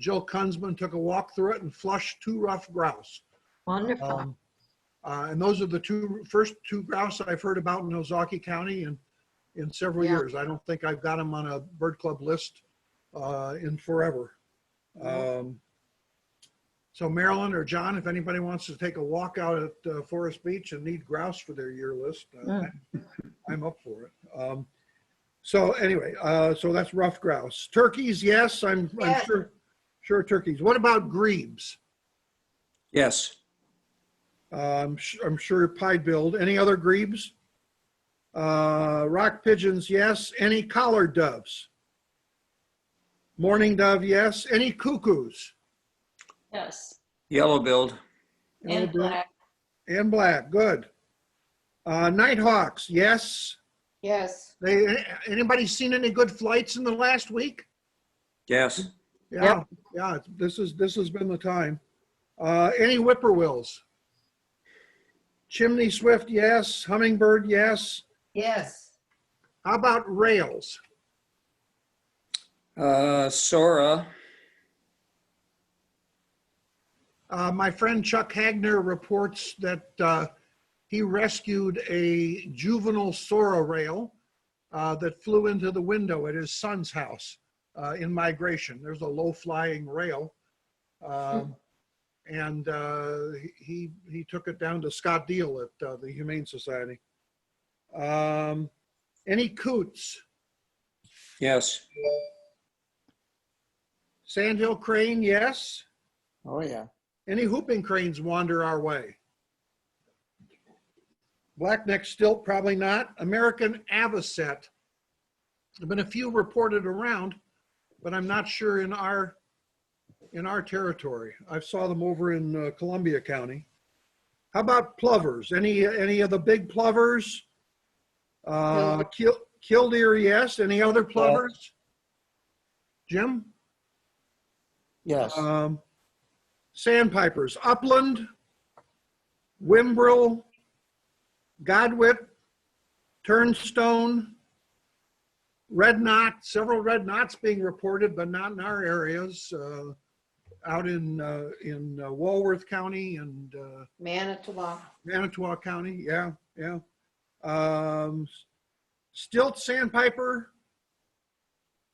[SPEAKER 1] Jill Kunzman took a walk through it and flushed 2 rough grouse.
[SPEAKER 4] Wonderful.
[SPEAKER 1] And those are the first two grouse I've heard about in Ozaukee County in several years. I don't think I've got them on a bird club list in forever. So Marilyn or John, if anybody wants to take a walk out at Forest Beach and need grouse for their year list, I'm up for it. So anyway, so that's rough grouse. Turkeys, yes, I'm sure turkeys. What about grebes?
[SPEAKER 7] Yes.
[SPEAKER 1] I'm sure pied-billed. Any other grebes? Rock pigeons, yes. Any collared doves? Mourning dove, yes. Any cuckoos?
[SPEAKER 6] Yes.
[SPEAKER 7] Yellow-billed.
[SPEAKER 6] And black.
[SPEAKER 1] And black, good. Nighthawks, yes.
[SPEAKER 6] Yes.
[SPEAKER 1] Anybody seen any good flights in the last week?
[SPEAKER 7] Yes.
[SPEAKER 1] Yeah, yeah. This has been the time. Any whippoorwills? Chimney swift, yes. Hummingbird, yes.
[SPEAKER 3] Yes.
[SPEAKER 1] How about rails?
[SPEAKER 7] Sora.
[SPEAKER 1] My friend Chuck Hagner reports that he rescued a juvenile Sora rail that flew into the window at his son's house in migration. There's a low-flying rail. And he took it down to Scott Deal at the Humane Society. Any coots?
[SPEAKER 7] Yes.
[SPEAKER 1] Sandhill crane, yes.
[SPEAKER 7] Oh, yeah.
[SPEAKER 1] Any whooping cranes wander our way? Blackneck stilt, probably not. American avocet. There have been a few reported around, but I'm not sure in our territory. I saw them over in Columbia County. How about plovers? Any of the big plovers? Killdeer, yes. Any other plovers? Jim?
[SPEAKER 7] Yes.
[SPEAKER 1] Sandpipers, upland, whimbrel, godwit, turnstone, red knot. Several red knots being reported, but not in our areas. Out in Walworth County and Manitowoc County, yeah. Stilt sandpiper,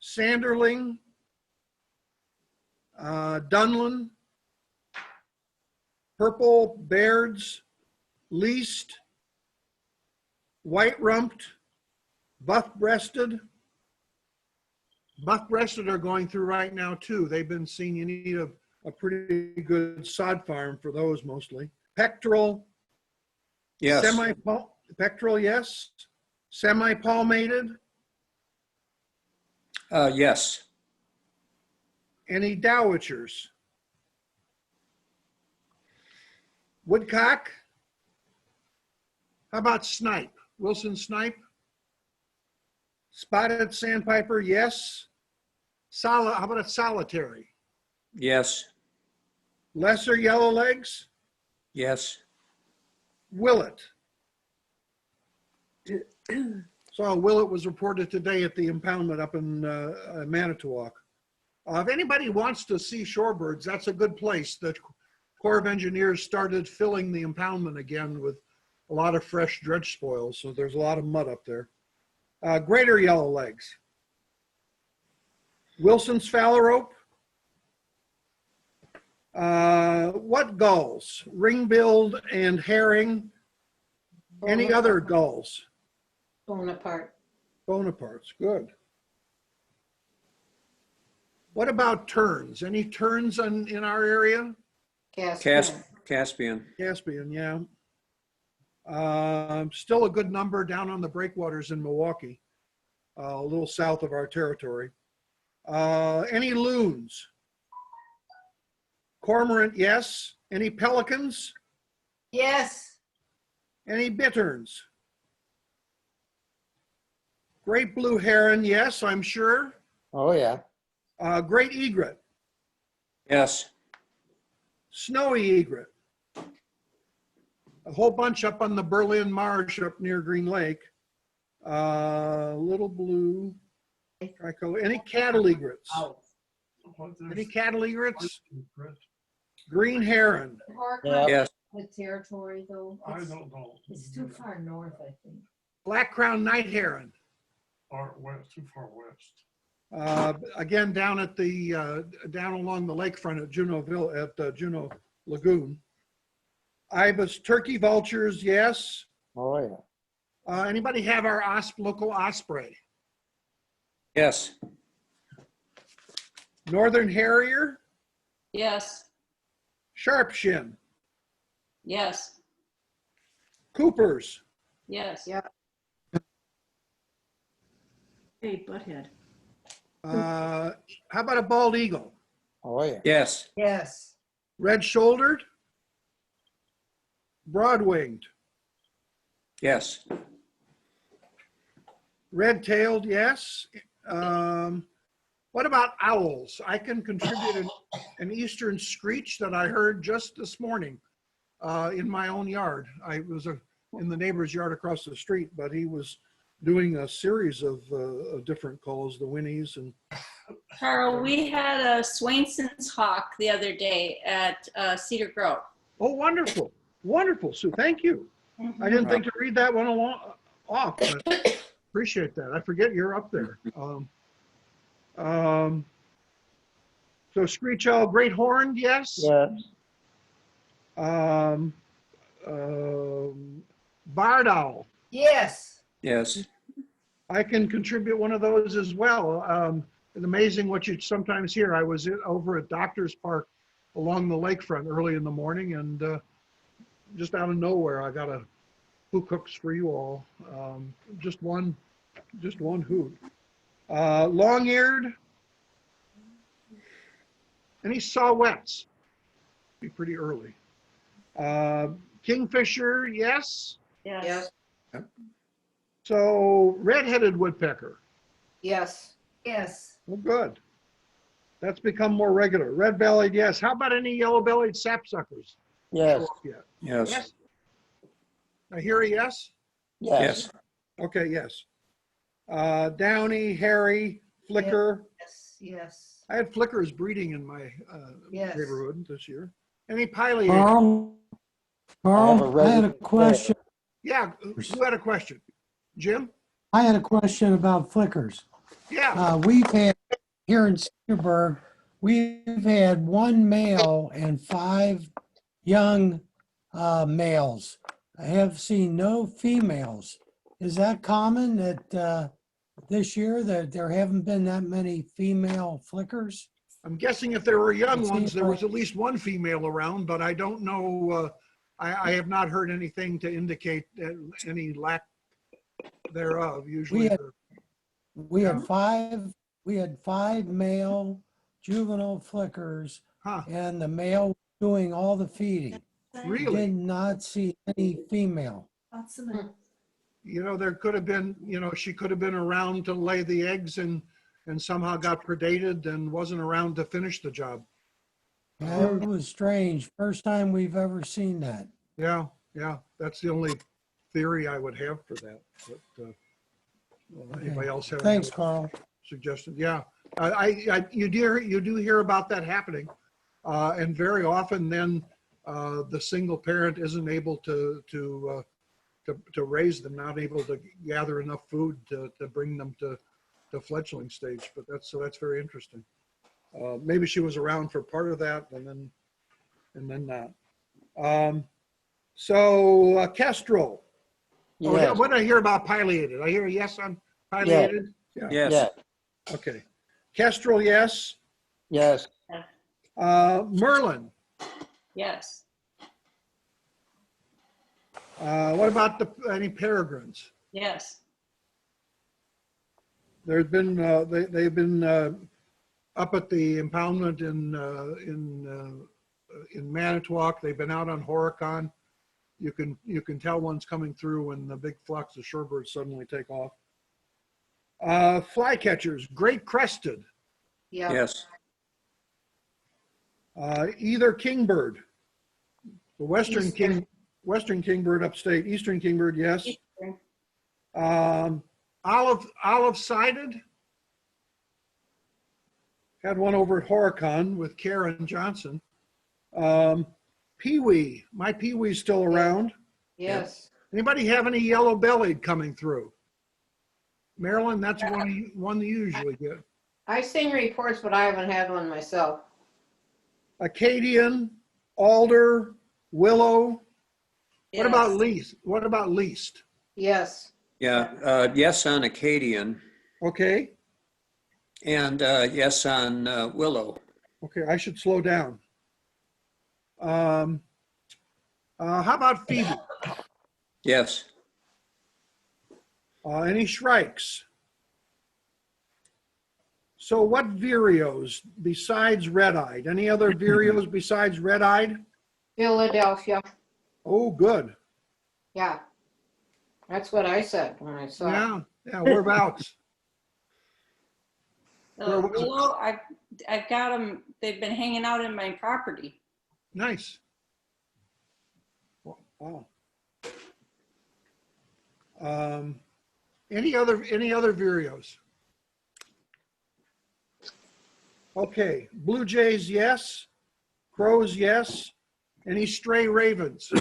[SPEAKER 1] sanderling, dunlin, purple bairds, least, white-rumped, buff-breasted. Buff-breasted are going through right now too. They've been seen. You need a pretty good sod farm for those mostly. Pectoral.
[SPEAKER 7] Yes.
[SPEAKER 1] Pectoral, yes. Semi-palmated.
[SPEAKER 7] Yes.
[SPEAKER 1] Any dowitchers? Woodcock. How about snipe? Wilson snipe. Spotted sandpiper, yes. How about a solitary?
[SPEAKER 7] Yes.
[SPEAKER 1] Lesser yellowlegs?
[SPEAKER 7] Yes.
[SPEAKER 1] Willet. So Willet was reported today at the impoundment up in Manitowoc. If anybody wants to see shorebirds, that's a good place. The Corps of Engineers started filling the impoundment again with a lot of fresh dredge spoils, so there's a lot of mud up there. Greater yellowlegs. Wilson's phalarope. What gulls? Ring-billed and herring. Any other gulls?
[SPEAKER 6] Bonaparte.
[SPEAKER 1] Bonapartes, good. What about terns? Any terns in our area?
[SPEAKER 7] Caspian.
[SPEAKER 1] Caspian, yeah. Still a good number down on the breakwaters in Milwaukee, a little south of our territory. Any loons? Cormorant, yes. Any pelicans?
[SPEAKER 3] Yes.
[SPEAKER 1] Any bitterns? Great blue heron, yes, I'm sure.
[SPEAKER 9] Oh, yeah.
[SPEAKER 1] Great egret,
[SPEAKER 7] Yes.
[SPEAKER 1] snowy egret. A whole bunch up on the Berlin Marsh up near Green Lake. Little blue, tricolor. Any cattle egrets? Any cattle egrets? Green heron.
[SPEAKER 9] Yeah.
[SPEAKER 7] Yes.
[SPEAKER 6] The territory though.
[SPEAKER 8] I don't know.
[SPEAKER 6] It's too far north, I think.
[SPEAKER 1] Black crowned night heron.
[SPEAKER 8] Or west, too far west.
[SPEAKER 1] Again, down at the down along the lakefront at Juneauville at Juneau Lagoon. Ibis turkey vultures, yes.
[SPEAKER 9] Oh, yeah.
[SPEAKER 1] Anybody have our local osprey?
[SPEAKER 7] Yes.
[SPEAKER 1] Northern harrier,
[SPEAKER 6] Yes,
[SPEAKER 1] sharp shin,
[SPEAKER 6] yes,
[SPEAKER 1] Coopers,
[SPEAKER 6] yes.
[SPEAKER 3] Yeah.
[SPEAKER 4] Hey, butthead.
[SPEAKER 1] how about a bald eagle?
[SPEAKER 9] Oh, yeah.
[SPEAKER 7] Yes.
[SPEAKER 3] Yes.
[SPEAKER 1] Red shouldered, broad winged,
[SPEAKER 7] Yes.
[SPEAKER 1] red tailed, yes. What about owls? I can contribute an eastern screech that I heard just this morning in my own yard. I was in the neighbor's yard across the street, but he was doing a series of different calls, the whinnies and.
[SPEAKER 6] Carl, we had a Swainson's hawk the other day at Cedar Grove.
[SPEAKER 1] Oh, wonderful, wonderful, Sue. Thank you. I didn't think to read that one off, but appreciate that. I forget you're up there. So screech owl, great horned, yes.
[SPEAKER 9] Yeah.
[SPEAKER 1] Barred owl.
[SPEAKER 3] Yes.
[SPEAKER 7] Yes.
[SPEAKER 1] I can contribute one of those as well. It's amazing what you sometimes hear. I was over at Doctor's Park along the lakefront early in the morning, and just out of nowhere, I got a "Who Cooks for You All?" Just one hoot. Long-eared. Any saw-whets? Be pretty early. Kingfisher, yes.
[SPEAKER 6] Yes.
[SPEAKER 1] So red-headed woodpecker.
[SPEAKER 3] Yes. Yes.
[SPEAKER 1] Well, good. That's become more regular. Red-bellied, yes. How about any yellow-bellied sapsuckers?
[SPEAKER 9] Yes.
[SPEAKER 1] Yeah.
[SPEAKER 7] Yes.
[SPEAKER 1] Yes. I hear a yes.
[SPEAKER 9] Yes.
[SPEAKER 1] Okay, yes. Downy, hairy, flicker.
[SPEAKER 3] Yes. Yes.
[SPEAKER 1] I had flickers breeding in my
[SPEAKER 3] Yes.
[SPEAKER 1] neighborhood this year. Any piley?
[SPEAKER 10] Carl, I had a question.
[SPEAKER 1] Yeah, who had a question? Jim?
[SPEAKER 10] I had a question about flickers.
[SPEAKER 1] Yeah.
[SPEAKER 10] We've had, here in Cedarburg, we've had one male and 5 young males. I have seen no females. Is that common that this year that there haven't been that many female flickers?
[SPEAKER 1] I'm guessing if there were young
[SPEAKER 10] It
[SPEAKER 1] ones,
[SPEAKER 10] seems
[SPEAKER 1] there was
[SPEAKER 10] like-
[SPEAKER 1] at least one female around, but I don't know. I have not heard anything to indicate any lack thereof. Usually,
[SPEAKER 10] We had 5 male juvenile flickers,
[SPEAKER 1] huh?
[SPEAKER 10] and the male was doing all the feeding.
[SPEAKER 1] Really?
[SPEAKER 10] Did not see any female.
[SPEAKER 1] You know, there could have been. You know, she could have been around to lay the eggs and somehow got predated and wasn't around to finish the job.
[SPEAKER 10] That was strange. First time we've ever seen that.
[SPEAKER 1] Yeah, yeah. That's the only theory I would have for that. But anybody else have
[SPEAKER 10] Thanks,
[SPEAKER 1] any
[SPEAKER 10] Carl.
[SPEAKER 1] suggestions? Yeah, you do hear about that happening, and very often then the single parent isn't able to raise them, not able to gather enough food to bring them to fledgling stage. But that's very interesting. Maybe she was around for part of that and then and then that. So Kestrel. Oh,
[SPEAKER 9] Yes.
[SPEAKER 1] what did I hear about pileated? I hear a yes on pileated? Yeah.
[SPEAKER 7] Yes.
[SPEAKER 9] Yes.
[SPEAKER 1] Okay. Kestrel, yes.
[SPEAKER 9] Yes.
[SPEAKER 1] Merlin.
[SPEAKER 6] Yes.
[SPEAKER 1] What about any peregrines?
[SPEAKER 6] Yes.
[SPEAKER 1] There's been they've been up at the impoundment in Manitowoc. They've been out on Horicon. You can tell one's coming through when the big flocks of shorebirds suddenly take off. Flycatchers, great crested.
[SPEAKER 3] Yeah.
[SPEAKER 7] Yes.
[SPEAKER 1] Either kingbird, the western kingbird upstate, eastern kingbird, yes. Olive sided. Had one over at Horicon with Karen Johnson. Peewee, my peewee's still around.
[SPEAKER 3] Yes.
[SPEAKER 1] Anybody have any yellow bellied coming through? Marilyn, that's one you usually get.
[SPEAKER 11] I've seen reports, but I haven't had one myself.
[SPEAKER 1] Acadian, alder, willow.
[SPEAKER 11] Yes.
[SPEAKER 1] What about least? What about least?
[SPEAKER 11] Yes.
[SPEAKER 7] Yeah. Yes on Acadian,
[SPEAKER 1] Okay.
[SPEAKER 7] and yes on Willow.
[SPEAKER 1] Okay, I should slow down. How about Phoebe?
[SPEAKER 7] Yes.
[SPEAKER 1] Any shrikes? So what vireos besides red-eyed? Any other vireos besides red-eyed?
[SPEAKER 11] Philadelphia.
[SPEAKER 1] Oh, good.
[SPEAKER 11] Yeah. That's what I said when I saw it.
[SPEAKER 1] Yeah, whereabouts?
[SPEAKER 6] Willow, I've got them. They've been hanging out in my property.
[SPEAKER 1] Nice. Wow. Any other vireos? Okay, blue jays, yes. Crows, yes. Any stray ravens?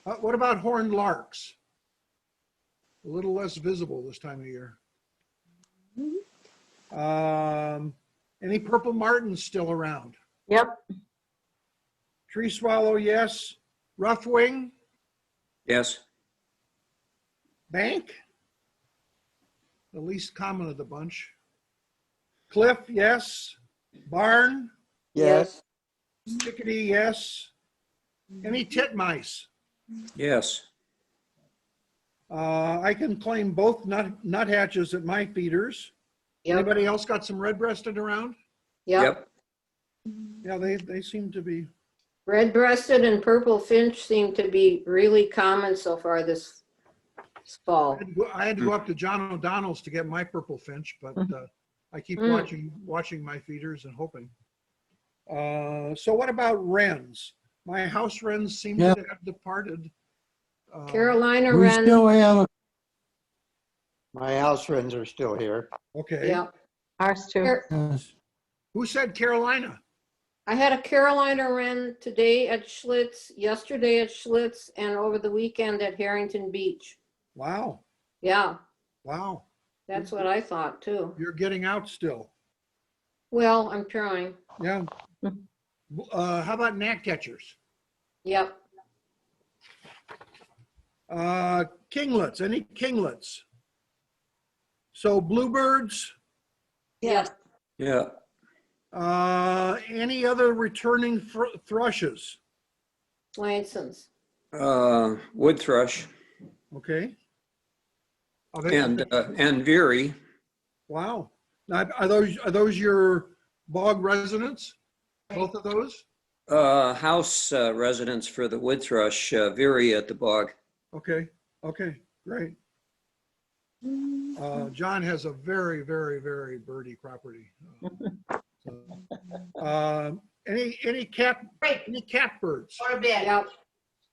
[SPEAKER 1] What about horned larks? A little less visible this time of year. Any purple martins still around?
[SPEAKER 4] Yep.
[SPEAKER 1] Tree swallow, yes. Roughwing,
[SPEAKER 7] Yes.
[SPEAKER 1] bank, the least common of the bunch. Cliff, yes. Barn,
[SPEAKER 9] Yes.
[SPEAKER 1] chickadee, yes. Any titmice?
[SPEAKER 7] Yes.
[SPEAKER 1] I can claim both nuthatches at my feeders.
[SPEAKER 11] Yep.
[SPEAKER 1] Anybody else got some red-breasted around?
[SPEAKER 11] Yep.
[SPEAKER 1] Yeah, they seem to be.
[SPEAKER 11] Red-breasted and purple finch seem to be really common so far this fall.
[SPEAKER 1] I had to go up to John O'Donnell's to get my purple finch, but I keep watching my feeders and hoping. So what about wrens? My house wrens seem to have departed.
[SPEAKER 11] Carolina
[SPEAKER 10] We
[SPEAKER 11] wren.
[SPEAKER 10] still have,
[SPEAKER 9] My house wrens are still here.
[SPEAKER 1] Okay.
[SPEAKER 11] Yeah.
[SPEAKER 4] Ours too.
[SPEAKER 10] yes.
[SPEAKER 1] Who said Carolina?
[SPEAKER 11] I had a Carolina wren today at Schlitz, yesterday at Schlitz, and over the weekend at Harrington Beach.
[SPEAKER 1] Wow.
[SPEAKER 11] Yeah,
[SPEAKER 1] Wow.
[SPEAKER 11] that's what I thought too.
[SPEAKER 1] You're getting out still.
[SPEAKER 11] Well, I'm trying.
[SPEAKER 1] Yeah. How about gnatcatchers?
[SPEAKER 11] Yep.
[SPEAKER 1] Kinglets, any kinglets? So bluebirds,
[SPEAKER 11] Yes.
[SPEAKER 7] Yeah.
[SPEAKER 1] any other returning thrushes?
[SPEAKER 11] Swainson's.
[SPEAKER 7] Wood thrush
[SPEAKER 1] Okay.
[SPEAKER 7] and veery.
[SPEAKER 1] Wow. Now, are those your bog residents? Both of those?
[SPEAKER 7] House residence for the wood thrush, veery at the bog.
[SPEAKER 1] Okay. Okay. Great. John has a very, very, very birdy property. Any catbirds?
[SPEAKER 3] Or a bit.
[SPEAKER 11] Yep.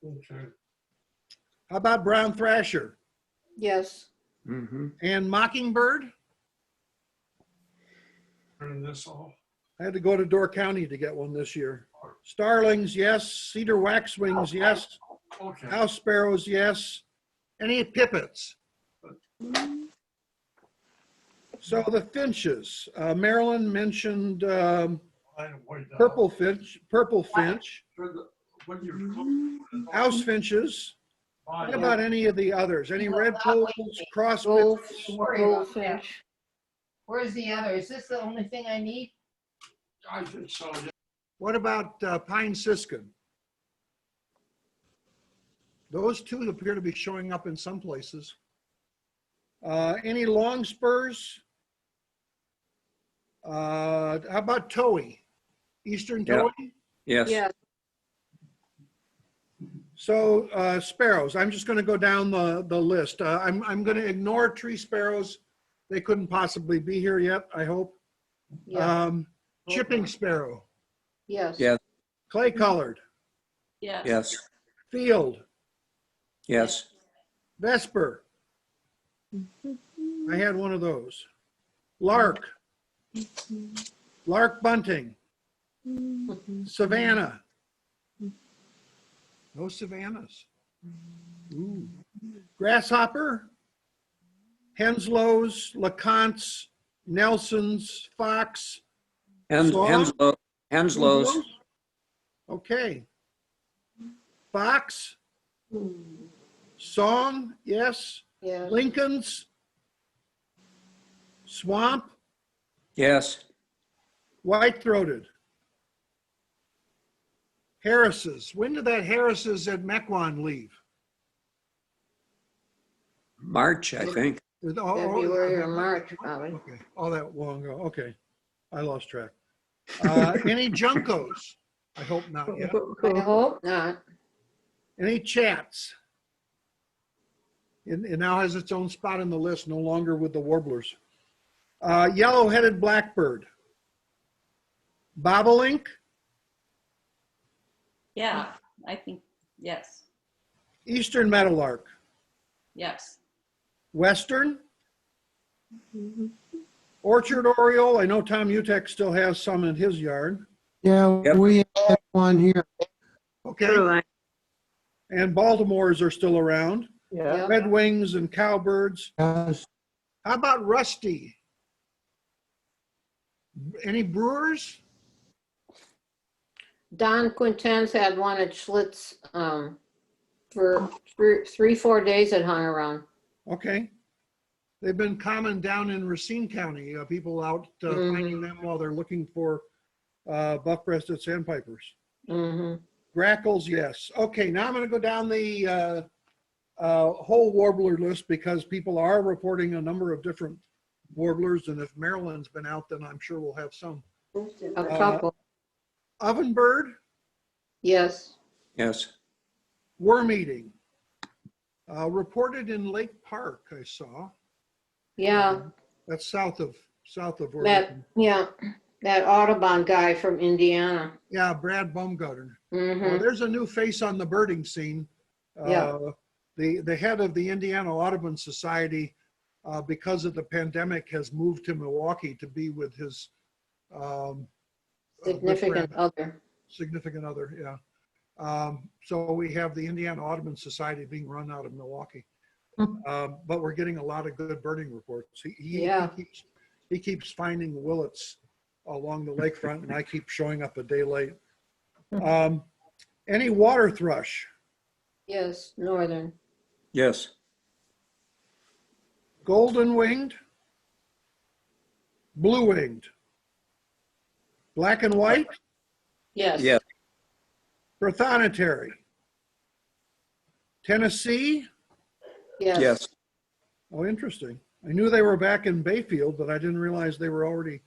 [SPEAKER 8] Okay.
[SPEAKER 1] How about brown thrasher
[SPEAKER 11] Yes.
[SPEAKER 7] Mm-hmm.
[SPEAKER 1] and mockingbird?
[SPEAKER 8] Turn this off.
[SPEAKER 1] I had to go to Door County to get one this year. Starlings, yes. Cedar waxwings, yes.
[SPEAKER 8] Okay.
[SPEAKER 1] House sparrows, yes. Any pipits? So the finches. Marilyn mentioned purple finch, house finches. What
[SPEAKER 11] Yeah.
[SPEAKER 1] about any of the others? Any red poles, cross
[SPEAKER 11] Gold,
[SPEAKER 1] finches?
[SPEAKER 3] Worry about
[SPEAKER 11] goldfinch.
[SPEAKER 3] Where's the other? Is this the only thing I need?
[SPEAKER 8] I think so.
[SPEAKER 1] What about pine siskin? Those two appear to be showing up in some places. Any long spurs? How about towhee? Eastern
[SPEAKER 7] Yeah.
[SPEAKER 1] towhee?
[SPEAKER 7] Yes.
[SPEAKER 11] Yeah,
[SPEAKER 1] So sparrows, I'm just going to go down the list. I'm going to ignore tree sparrows. They couldn't possibly be here yet, I hope.
[SPEAKER 11] yeah,
[SPEAKER 1] Chipping sparrow,
[SPEAKER 11] yes.
[SPEAKER 7] Yeah.
[SPEAKER 1] clay colored,
[SPEAKER 6] Yes.
[SPEAKER 7] Yes.
[SPEAKER 1] field,
[SPEAKER 7] Yes.
[SPEAKER 1] vesper. I had one of those. Lark, lark bunting, savannah. No savannas. Ooh. Grasshopper, Henslows, LeContes, Nelsons, fox. Swan?
[SPEAKER 7] Henslow's.
[SPEAKER 1] Okay. Fox, song, yes.
[SPEAKER 11] Yes.
[SPEAKER 1] Lincolns, swamp,
[SPEAKER 7] Yes.
[SPEAKER 1] white-throated. Harris's. When did that Harris's at Mequon leave?
[SPEAKER 7] March, I think.
[SPEAKER 11] February or March, probably.
[SPEAKER 1] Okay, all that long ago. Okay, I lost track. Any Juncos? I hope not yet.
[SPEAKER 11] I hope not.
[SPEAKER 1] Any chats? It now has its own spot in the list, no longer with the warblers. Yellow-headed blackbird. Bobolink,
[SPEAKER 6] Yeah, I think, yes,
[SPEAKER 1] eastern meadowlark,
[SPEAKER 6] yes.
[SPEAKER 1] western, orchard oriole. I know Tom Utek still has some in his yard.
[SPEAKER 10] Yeah,
[SPEAKER 7] Yep.
[SPEAKER 10] we had one here.
[SPEAKER 1] Okay. And Baltimores are still around.
[SPEAKER 9] Yeah.
[SPEAKER 1] Red wings and cowbirds.
[SPEAKER 10] Yes.
[SPEAKER 1] How about rusty? Any brewers?
[SPEAKER 11] Don Quinten's had one at Schlitz for 3-4 days it hung around.
[SPEAKER 1] Okay. They've been common down in Racine County. People out finding them while they're looking for buff-breasted sandpipers.
[SPEAKER 11] Mm-hmm.
[SPEAKER 1] Grackles, yes. Okay, now I'm going to go down the whole warbler list because people are reporting a number of different warblers, and if Maryland's been out, then I'm sure we'll have some.
[SPEAKER 11] A couple,
[SPEAKER 1] Ovenbird,
[SPEAKER 11] yes.
[SPEAKER 7] Yes.
[SPEAKER 1] worm eating. Reported in Lake Park, I saw.
[SPEAKER 11] Yeah,
[SPEAKER 1] That's south of where.
[SPEAKER 11] that, yeah, that Audubon guy from Indiana.
[SPEAKER 1] Yeah, Brad Baumgartner.
[SPEAKER 11] Mm-hmm.
[SPEAKER 1] Well, there's a new face on the birding scene.
[SPEAKER 11] Yeah.
[SPEAKER 1] The head of the Indiana Audubon Society, because of the pandemic, has moved to Milwaukee to be with his
[SPEAKER 11] Significant other.
[SPEAKER 1] significant other. Yeah. So we have the Indiana Audubon Society being run out of Milwaukee, but we're getting a lot of good birding reports. He keeps finding willets along the lakefront, and I keep showing up a day late. Any water thrush?
[SPEAKER 11] Yes, northern.
[SPEAKER 7] Yes.
[SPEAKER 1] Golden winged, blue winged, black and white,
[SPEAKER 11] Yes.
[SPEAKER 7] Yes.
[SPEAKER 1] prothonotary, Tennessee.
[SPEAKER 11] Yes.
[SPEAKER 7] Yes.
[SPEAKER 1] Oh, interesting. I knew they were back in Bayfield, but I didn't realize they were already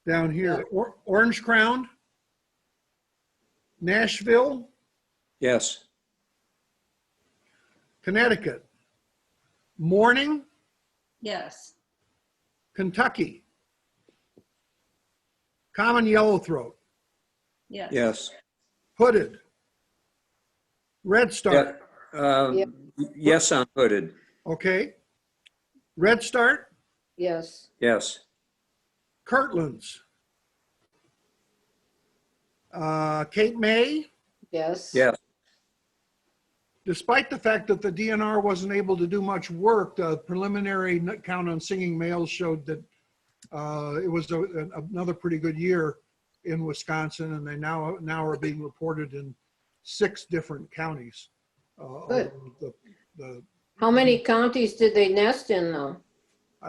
[SPEAKER 1] down here. Orange crowned, Nashville,
[SPEAKER 7] Yes.
[SPEAKER 1] Connecticut, Morning,
[SPEAKER 6] Yes.
[SPEAKER 1] Kentucky, common yellowthroat,
[SPEAKER 6] Yes.
[SPEAKER 7] Yes.
[SPEAKER 1] hooded, red start.
[SPEAKER 7] Yes on hooded.
[SPEAKER 1] Okay. Red start,
[SPEAKER 11] Yes.
[SPEAKER 7] Yes.
[SPEAKER 1] Kirtlands, Cape May.
[SPEAKER 11] Yes.
[SPEAKER 7] Yes.
[SPEAKER 1] Despite the fact that the DNR wasn't able to do much work, the preliminary count on singing males showed that it was another pretty good year. in Wisconsin, and they now are being reported in 6 different counties.
[SPEAKER 11] Good.
[SPEAKER 1] The
[SPEAKER 11] How many counties did they nest in though?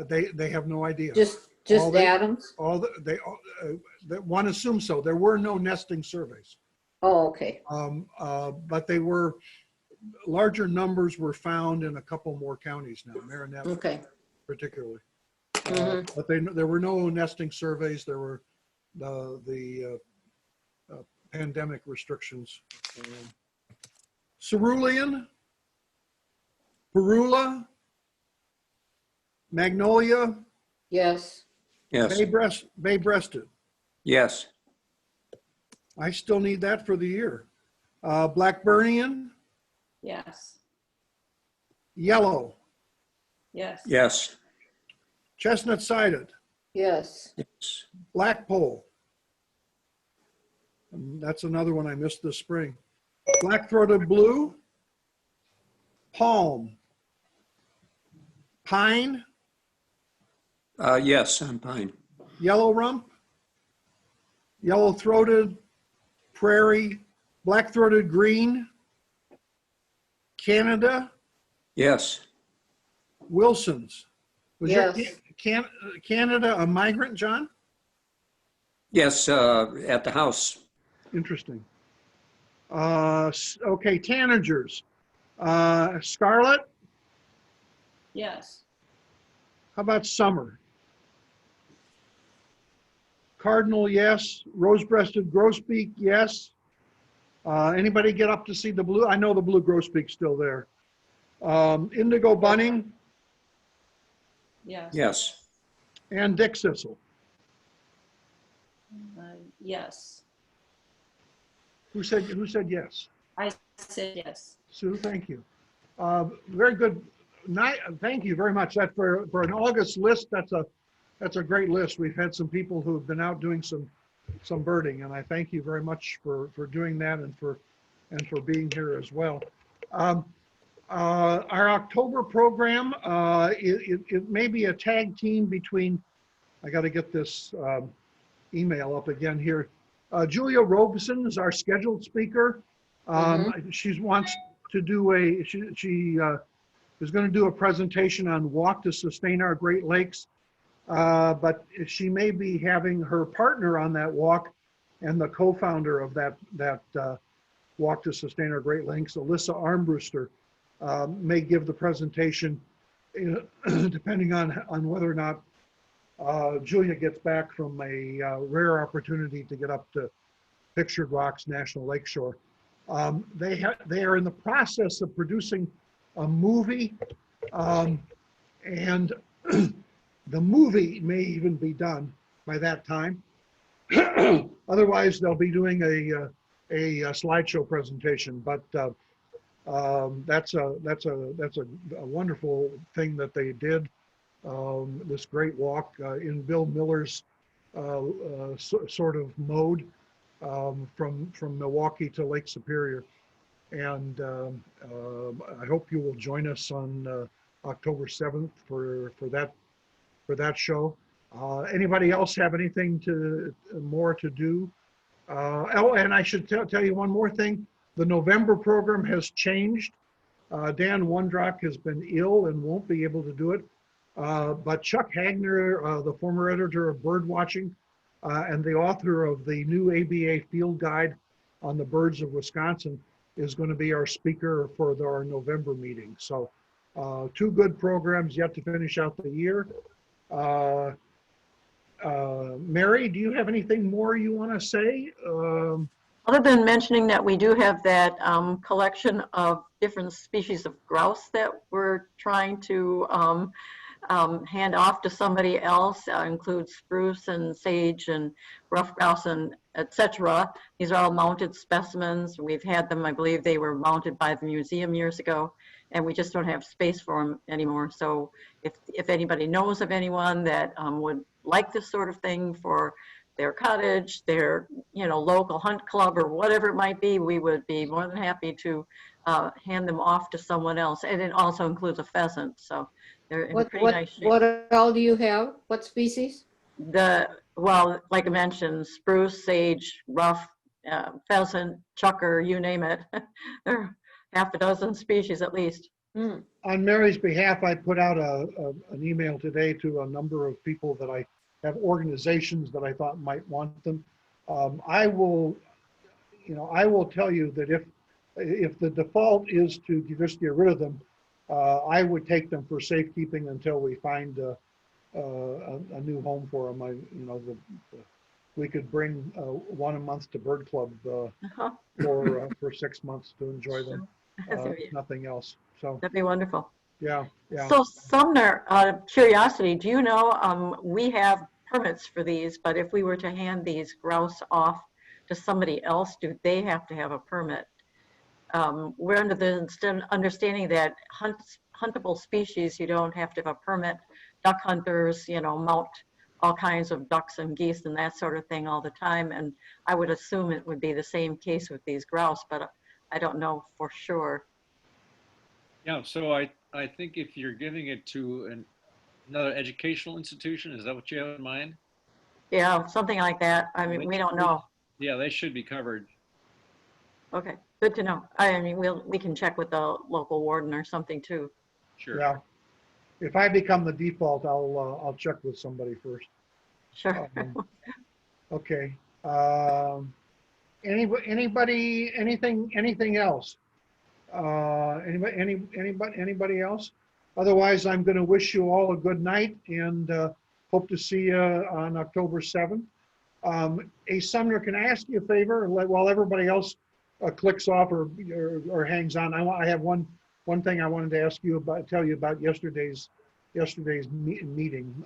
[SPEAKER 1] they have no idea.
[SPEAKER 11] Just
[SPEAKER 1] All they-
[SPEAKER 11] Adams?
[SPEAKER 1] One assumes so. There were no nesting surveys,
[SPEAKER 11] Oh, okay.
[SPEAKER 1] but they were larger numbers were found in a couple more counties now, Marinette
[SPEAKER 11] Okay.
[SPEAKER 1] particularly.
[SPEAKER 11] Mhm.
[SPEAKER 1] But there were no nesting surveys. There were the pandemic restrictions. Cerulean, Perula, Magnolia,
[SPEAKER 11] Yes.
[SPEAKER 7] Yes,
[SPEAKER 1] Bay-breasted.
[SPEAKER 7] yes,
[SPEAKER 1] I still need that for the year. Blackburnian,
[SPEAKER 6] Yes.
[SPEAKER 1] yellow,
[SPEAKER 6] Yes.
[SPEAKER 7] yes,
[SPEAKER 1] chestnut-sided,
[SPEAKER 11] Yes.
[SPEAKER 7] yes,
[SPEAKER 1] blackpoll. And that's another one I missed this spring. Black-throated blue, palm, pine,
[SPEAKER 7] yes, I'm fine.
[SPEAKER 1] yellow rump, yellow-throated, prairie, black-throated green, Canada,
[SPEAKER 7] Yes,
[SPEAKER 1] Wilson's. Was your
[SPEAKER 11] Yes.
[SPEAKER 1] Canada a migrant, John?
[SPEAKER 7] yes, at the house.
[SPEAKER 1] Interesting. Okay, tanagers. Scarlet,
[SPEAKER 6] Yes.
[SPEAKER 1] how about summer? Cardinal, yes. Rose-breasted grosbeak, yes. Anybody get up to see the blue? I know the blue grosbeak's still there. Indigo bunning
[SPEAKER 6] Yes.
[SPEAKER 7] Yes,
[SPEAKER 1] and dick thistle.
[SPEAKER 6] Yes.
[SPEAKER 1] Who said yes?
[SPEAKER 6] I said yes.
[SPEAKER 1] Sue, thank you. Very good. Thank you very much. That for an August list, that's a great list. We've had some people who have been out doing some birding, and I thank you very much for doing that and for being here as well. Our October program, it may be a tag team between, I got to get this email up again here. Julia Robeson is our scheduled speaker. She wants to do she is going to do a presentation on Walk to Sustain Our Great Lakes, but she may be having her partner on that walk and the co-founder of that Walk to Sustain Our Great Lakes, Alyssa Armbruster, may give the presentation, depending on whether or not Julia gets back from a rare opportunity to get up to Pictured Rocks National Lakeshore. They are in the process of producing a movie, and the movie may even be done by that time. Otherwise, they'll be doing a slideshow presentation. But that's a wonderful thing that they did. This great walk in Bill Miller's sort of mode from Milwaukee to Lake Superior. And I hope you will join us on October 7th for that show. Anybody else have anything more to do? Oh, and I should tell you one more thing. The November program has changed. Dan Wondrock has been ill and won't be able to do it. But Chuck Hagner, the former editor of Birdwatching and the author of the new ABA field guide on the birds of Wisconsin, is going to be our speaker for our November meeting. So 2 good programs yet to finish out the year. Mary, do you have anything more you want to say?
[SPEAKER 4] Other than mentioning that we do have that collection of different species of grouse that we're trying to hand off to somebody else, includes spruce and sage and rough grouse and etc. These are all mounted specimens. We've had them, I believe they were mounted by the museum years ago, and we just don't have space for them anymore. So if anybody knows of anyone that would like this sort of thing for their cottage, their local hunt club or whatever it might be, we would be more than happy to hand them off to someone else. And it also includes a pheasant, so they're in pretty nice shape.
[SPEAKER 11] What all do you have? What species?
[SPEAKER 4] well, like I mentioned, spruce, sage, rough, pheasant, chucker, you name it. There are half a dozen species at least.
[SPEAKER 11] Hmm.
[SPEAKER 1] On Mary's behalf, I put out an email today to a number of people that I have organizations that I thought might want them. I will tell you that if the default is to just get rid of them, I would take them for safekeeping until we find a new home for them. We could bring one a month to Bird Club
[SPEAKER 4] Uh-huh.
[SPEAKER 1] for 6 months to enjoy them. Nothing else. So
[SPEAKER 4] That'd be wonderful.
[SPEAKER 1] yeah.
[SPEAKER 4] So Sumner, out of curiosity, do you know, we have permits for these, but if we were to hand these grouse off to somebody else, do they have to have a permit? We're under the understanding that huntable species, you don't have to have a permit. Duck hunters, mount all kinds of ducks and geese and that sort of thing all the time. And I would assume it would be the same case with these grouse, but I don't know for sure.
[SPEAKER 2] Yeah, so I think if you're giving it to another educational institution, is that what you have in mind?
[SPEAKER 4] Yeah, something like that. I mean, we don't know.
[SPEAKER 2] Yeah, they should be covered.
[SPEAKER 4] Okay, good to know. I mean, we can check with the local warden or something too.
[SPEAKER 2] Sure.
[SPEAKER 1] Yeah. If I become the default, I'll check with somebody first.
[SPEAKER 4] Sure.
[SPEAKER 1] Okay. Anybody, anything else? Anybody else? Otherwise, I'm going to wish you all a good night and hope to see you on October 7th. Hey, Sumner, can I ask you a favor while everybody else clicks off or hangs on? I have one thing I wanted to tell you about yesterday's meeting.